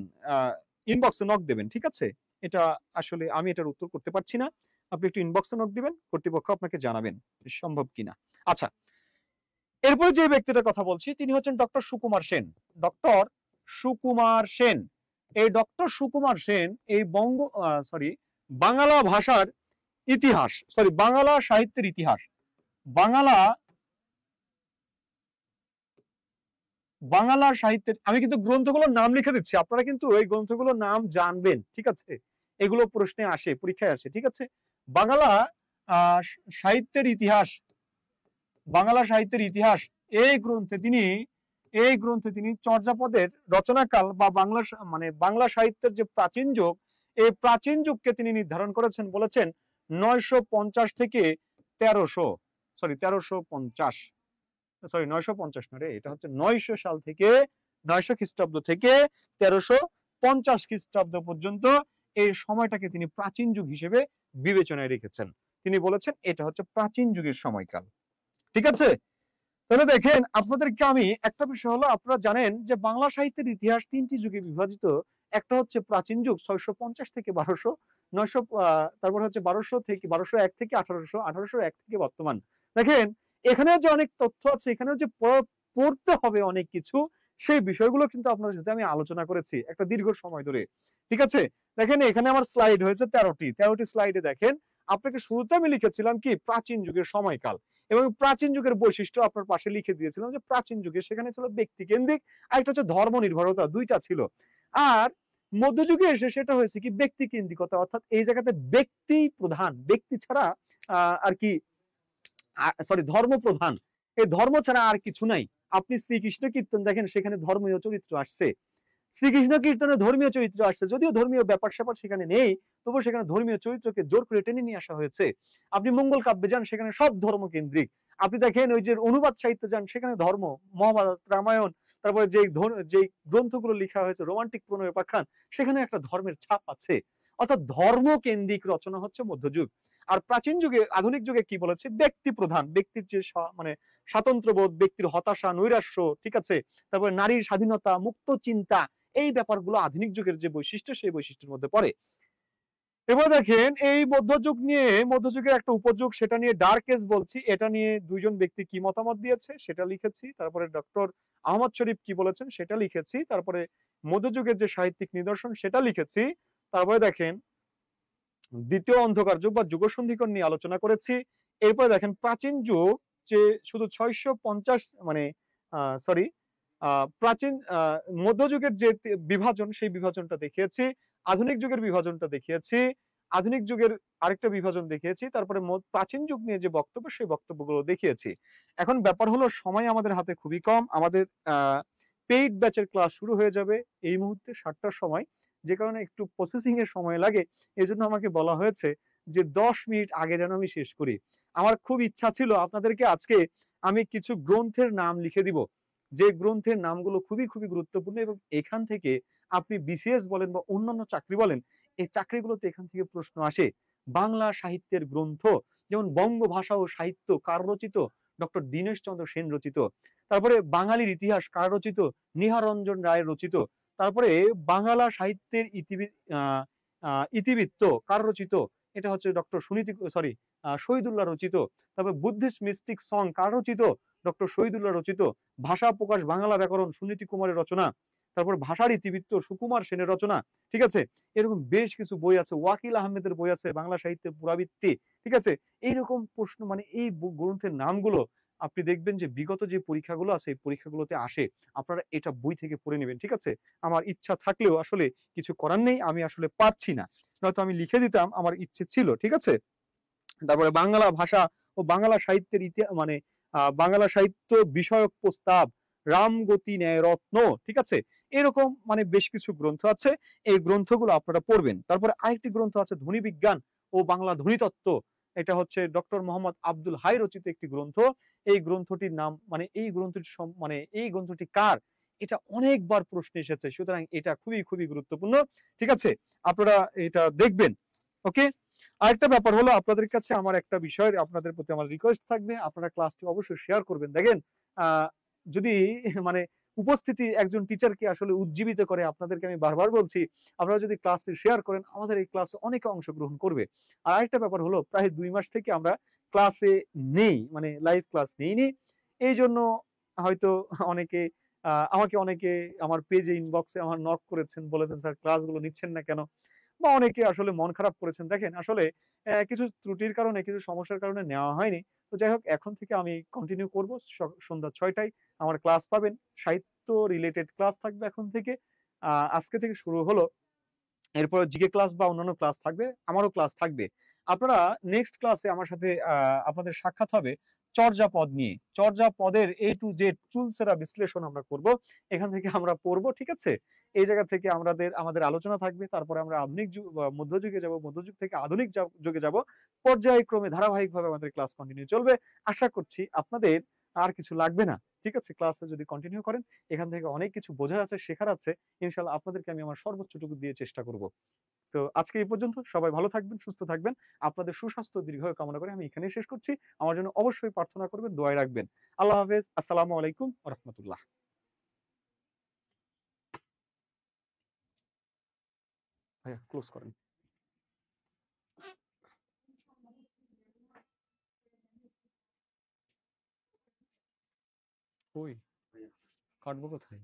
[SPEAKER 1] ইনবক্সে নক দেবেন। ঠিক আছে, এটা আসলে আমি এটার উত্তর করতে পারছি না, আপনি একটু ইনবক্সে নক দিবেন, কর্তৃপক্ষ আপনাকে জানাবেন সম্ভব কিনা। আচ্ছা, এরপরে যে ব্যক্তিটার কথা বলছি, তিনি হচ্ছেন ডক্টর সুকুমার সেন। এই ডক্টর সুকুমার সেন এই বাংলা ভাষার ইতিহাস, বাংলা সাহিত্যের ইতিহাস, বাংলা সাহিত্যের, আমি কিন্তু গ্রন্থগুলোর নাম লিখে দিচ্ছি, আপনারা কিন্তু এই গ্রন্থগুলোর নাম জানবেন। ঠিক আছে, এগুলো প্রশ্নে আসে, পরীক্ষায় আসে। ঠিক আছে, বাংলা সাহিত্যের ইতিহাস, এই গ্রন্থে তিনি চর্যাপদের রচনাকাল বা বাংলা সাহিত্যের যে প্রাচীন যুগ, এই প্রাচীন যুগকে তিনি নির্ধারণ করেছেন, বলেছেন 950 থেকে 1300। সরি 1350, সরি 950 না রে, এটা হচ্ছে 900 সাল থেকে 900 খ্রিস্টাব্দ থেকে 1350 খ্রিস্টাব্দ পর্যন্ত এই সময়টাকে তিনি প্রাচীন যুগ হিসেবে বিবেচনায় রেখেছেন। তিনি বলেছেন এটা হচ্ছে প্রাচীন যুগের সময়কাল। ঠিক আছে? তাহলে দেখেন আপনাদেরকে আমি একটা বিষয় হলো, আপনারা জানেন যে বাংলা সাহিত্যের ইতিহাস 3টি যুগে বিভাজিত। একটা হচ্ছে প্রাচীন যুগ 650 থেকে 1200, 900 তারপর হচ্ছে 1200 থেকে 1201 থেকে 1800, 1801 থেকে বর্তমান। দেখেন এখানে যে অনেক তথ্য আছে, এখানে যে পড়তে হবে অনেক কিছু, সেই বিষয়গুলো কিন্তু আপনাদের সাথে আমি আলোচনা করেছি একটা দীর্ঘ সময় ধরে। ঠিক আছে? দেখেন এখানে আমার স্লাইড হয়েছে 13টি স্লাইডে দেখেন আপনাকে শুরুতে আমি লিখেছিলাম কি প্রাচীন যুগের সময়কাল, এবং প্রাচীন যুগের বৈশিষ্ট্য আপনার পাশে লিখে দিয়েছিলাম যে প্রাচীন যুগে সেখানে ছিল ব্যক্তি কেন্দ্রিক, আর একটা হচ্ছে ধর্ম নির্ভরতা, দুইটা ছিল। আর মধ্যযুগে এসে সেটা হয়েছে কি ব্যক্তি কেন্দ্রিকতা, অর্থাৎ এই জায়গাতে ব্যক্তি প্রধান, ব্যক্তি ছাড়া আর কি সরি ধর্ম প্রধান, এই ধর্ম ছাড়া আর কিছু নাই। আপনি শ্রীকৃষ্ণ কীর্তন দেখেন সেখানে ধর্মীয় চরিত্র আসছে, শ্রীকৃষ্ণ কীর্তনে ধর্মীয় চরিত্র আসছে, যদিও ধর্মীয় ব্যাপার স্যাপার সেখানে নেই, তবুও সেখানে ধর্মীয় চরিত্রকে জোর করে টেনে নিয়ে আসা হয়েছে। আপনি মঙ্গল কাব্যে যান সেখানে সব ধর্ম কেন্দ্রিক। আপনি দেখেন ওই যে অনুবাদ সাহিত্যে যান সেখানে ধর্ম, মহাভারত, রামায়ণ, তারপরে যে গ্রন্থগুলো লেখা হয়েছে রোমান্টিক প্রণয় উপাখ্যান, সেখানে একটা ধর্মের ছাপ আছে। অর্থাৎ ধর্ম কেন্দ্রিক রচনা হচ্ছে মধ্যযুগ। আর প্রাচীন যুগে, আধুনিক যুগে কি বলেছে, ব্যক্তি প্রধান, ব্যক্তির যে মানে স্বাতন্ত্র্যবোধ, ব্যক্তির হতাশা, নৈরাশ্য, ঠিক আছে, তারপরে নারীর স্বাধীনতা, মুক্ত চিন্তা, এই ব্যাপারগুলো আধুনিক যুগের যে বৈশিষ্ট্য সেই বৈশিষ্ট্যের মধ্যে পড়ে। এবার দেখেন এই মধ্যযুগ নিয়ে, মধ্যযুগের একটা উপযুগ, সেটা নিয়ে ডার্ক এজ বলছি, এটা নিয়ে দুইজন ব্যক্তি কি মতামত দিয়েছে সেটা লিখেছি, তারপরে ডক্টর আহমদ শরীফ কি বলেছেন সেটা লিখেছি, তারপরে মধ্যযুগের যে সাহিত্যিক নিদর্শন সেটা লিখেছি, তারপরে দেখেন দ্বিতীয় অন্ধকার যুগ বা যুগসন্ধিকরণ নিয়ে আলোচনা করেছি। এরপরে দেখেন প্রাচীন যুগ যে শুধু 650 মানে সরি প্রাচীন মধ্যযুগের যে বিভাজন সেই বিভাজনটা দেখিয়েছি, আধুনিক যুগের বিভাজনটা দেখিয়েছি, আধুনিক যুগের আরেকটা বিভাজন দেখিয়েছি, তারপরে প্রাচীন যুগ নিয়ে যে বক্তব্য সেই বক্তব্যগুলো দেখিয়েছি। এখন ব্যাপার হলো সময় আমাদের হাতে খুবই কম, আমাদের পেইড ব্যাচের ক্লাস শুরু হয়ে যাবে এই মুহূর্তে 7টার সময়, যে কারণে একটু প্রসেসিং এর সময় লাগে। এজন্য আমাকে বলা হয়েছে যে 10 মিনিট আগে যেন আমি শেষ করি। আমার খুব ইচ্ছা ছিল আপনাদেরকে আজকে আমি কিছু গ্রন্থের নাম লিখে দিব, যে গ্রন্থের নামগুলো খুবই খুবই গুরুত্বপূর্ণ, এবং এখান থেকে আপনি বিসিএস বলেন বা অন্যান্য চাকরি বলেন, এই চাকরিগুলোতে এখান থেকে প্রশ্ন আসে। বাংলা সাহিত্যের গ্রন্থ যেমন বঙ্গভাষা ও সাহিত্য কার রচিত, ডক্টর দীনেশ চন্দ্র সেন রচিত, তারপরে বাঙালির ইতিহাস কার রচিত, নিহারঞ্জন রায় রচিত, তারপরে বাংলা সাহিত্যের ইতিবৃত্ত কার রচিত, এটা হচ্ছে ডক্টর শহীদুল্লাহ রচিত, তারপরে বুদ্ধিস্ট মিস্টিক সং কার রচিত, ডক্টর শহীদুল্লাহ রচিত, ভাষা প্রকাশ বাংলা ব্যাকরণ সুনীতি কুমারের রচনা, তারপর ভাষার ইতিবৃত্ত সুকুমার সেনের রচনা, ঠিক আছে, এরকম বেশ কিছু বই আছে, ওয়াকিল আহমেদের বই আছে বাংলা সাহিত্যের পুরাবৃত্তি, ঠিক আছে, এইরকম প্রশ্ন মানে এই গ্রন্থের নামগুলো আপনি দেখবেন যে বিগত যে পরীক্ষাগুলো আছে এই পরীক্ষাগুলোতে আসে, আপনারা এটা বই থেকে পড়ে নেবেন, ঠিক আছে। আমার ইচ্ছা থাকলেও আসলে কিছু করার নেই, আমি আসলে পারছি না, নয়তো আমি লিখে দিতাম, আমার ইচ্ছে ছিল, ঠিক আছে। তারপরে বাংলা ভাষা ও বাংলা সাহিত্যের মানে বাংলা সাহিত্য বিষয়ক প্রস্তাব, রামগতি ন্যায় রত্ন, ঠিক আছে, এরকম মানে বেশ কিছু গ্রন্থ আছে, এই গ্রন্থগুলো আপনারা পড়বেন। তারপরে আরেকটি গ্রন্থ আছে ধ্বনি বিজ্ঞান ও বাংলা ধ্বনিতত্ত্ব, এটা হচ্ছে ডক্টর মোহাম্মদ আব্দুল হাই রচিত একটি গ্রন্থ। এই গ্রন্থটির নাম মানে এই গ্রন্থটি কার, এটা অনেকবার প্রশ্ন এসেছে, সুতরাং এটা খুবই খুবই গুরুত্বপূর্ণ, ঠিক আছে, আপনারা এটা দেখবেন। ওকে, আরেকটা ব্যাপার হলো আপনাদের কাছে আমার একটা বিষয়, আপনাদের প্রতি আমার রিকোয়েস্ট থাকবে, আপনারা ক্লাসটি অবশ্যই শেয়ার করবেন। দেখেন যদি মানে উপস্থিতি একজন টিচারকে আসলে উজ্জীবিত করে, আপনাদেরকে আমি বারবার বলছি, আপনারা যদি ক্লাসটি শেয়ার করেন আমাদের এই ক্লাসে অনেকে অংশগ্রহণ করবে। আর আরেকটা ব্যাপার হলো প্রায় 2 মাস থেকে আমরা ক্লাসে নেই, মানে লাইভ ক্লাস নেইনি, এই জন্য হয়তো অনেকে অনেকে আমার পেজে ইনবক্সে আমার নক করেছেন, বলেছেন স্যার ক্লাসগুলো নিচ্ছেন না কেন, বা অনেকে আসলে মন খারাপ করেছেন। দেখেন আসলে কিছু ত্রুটির কারণে, কিছু সমস্যার কারণে নেওয়া হয়নি। তো যাই হোক, এখন থেকে আমি কন্টিনিউ করব, সন্ধ্যা 6টায় আমার ক্লাস পাবেন, সাহিত্য রিলেটেড ক্লাস থাকবে এখন থেকে। আজকে থেকে শুরু হলো, এরপর জিকে ক্লাস বা অন্যান্য ক্লাস থাকবে, আমারও ক্লাস থাকবে। আপনারা নেক্সট ক্লাসে আমার সাথে আপনাদের সাক্ষাৎ হবে চর্যাপদ নিয়ে। চর্যাপদের A to Z চুলচেরা বিশ্লেষণ আমরা করব। এখান থেকে আমরা পড়ব, ঠিক আছে? এই জায়গা থেকে আমাদের আলোচনা থাকবে। তারপরে আমরা আধুনিক যুগ বা মধ্যযুগে যাব, মধ্যযুগ থেকে আধুনিক যুগে যাব। পর্যায়ক্রমে ধারাবাহিকভাবে আমাদের ক্লাস কন্টিনিউ চলবে। আশা করছি আপনাদের আর কিছু লাগবে না। ঠিক আছে? ক্লাসে যদি কন্টিনিউ করেন, এখান থেকে অনেক কিছু বোঝার আছে, শেখার আছে। ইনশাআল্লাহ আপনাদেরকে আমি আমার সর্বোচ্চটুকু দিয়ে চেষ্টা করব। তো আজকে এই পর্যন্ত। সবাই ভালো থাকবেন, সুস্থ থাকবেন। আপনাদের সুস্বাস্থ্য দীর্ঘায়ু কামনা করে আমি এখানেই শেষ করছি। আমার জন্য অবশ্যই প্রার্থনা করবেন, দোয়ায় রাখবেন। আল্লাহ হাফেজ। আসসালামু আলাইকুম ওয়া রাহমাতুল্লাহ। ভাইয়া ক্লোজ করেন। কই? কাটবো কোথায়?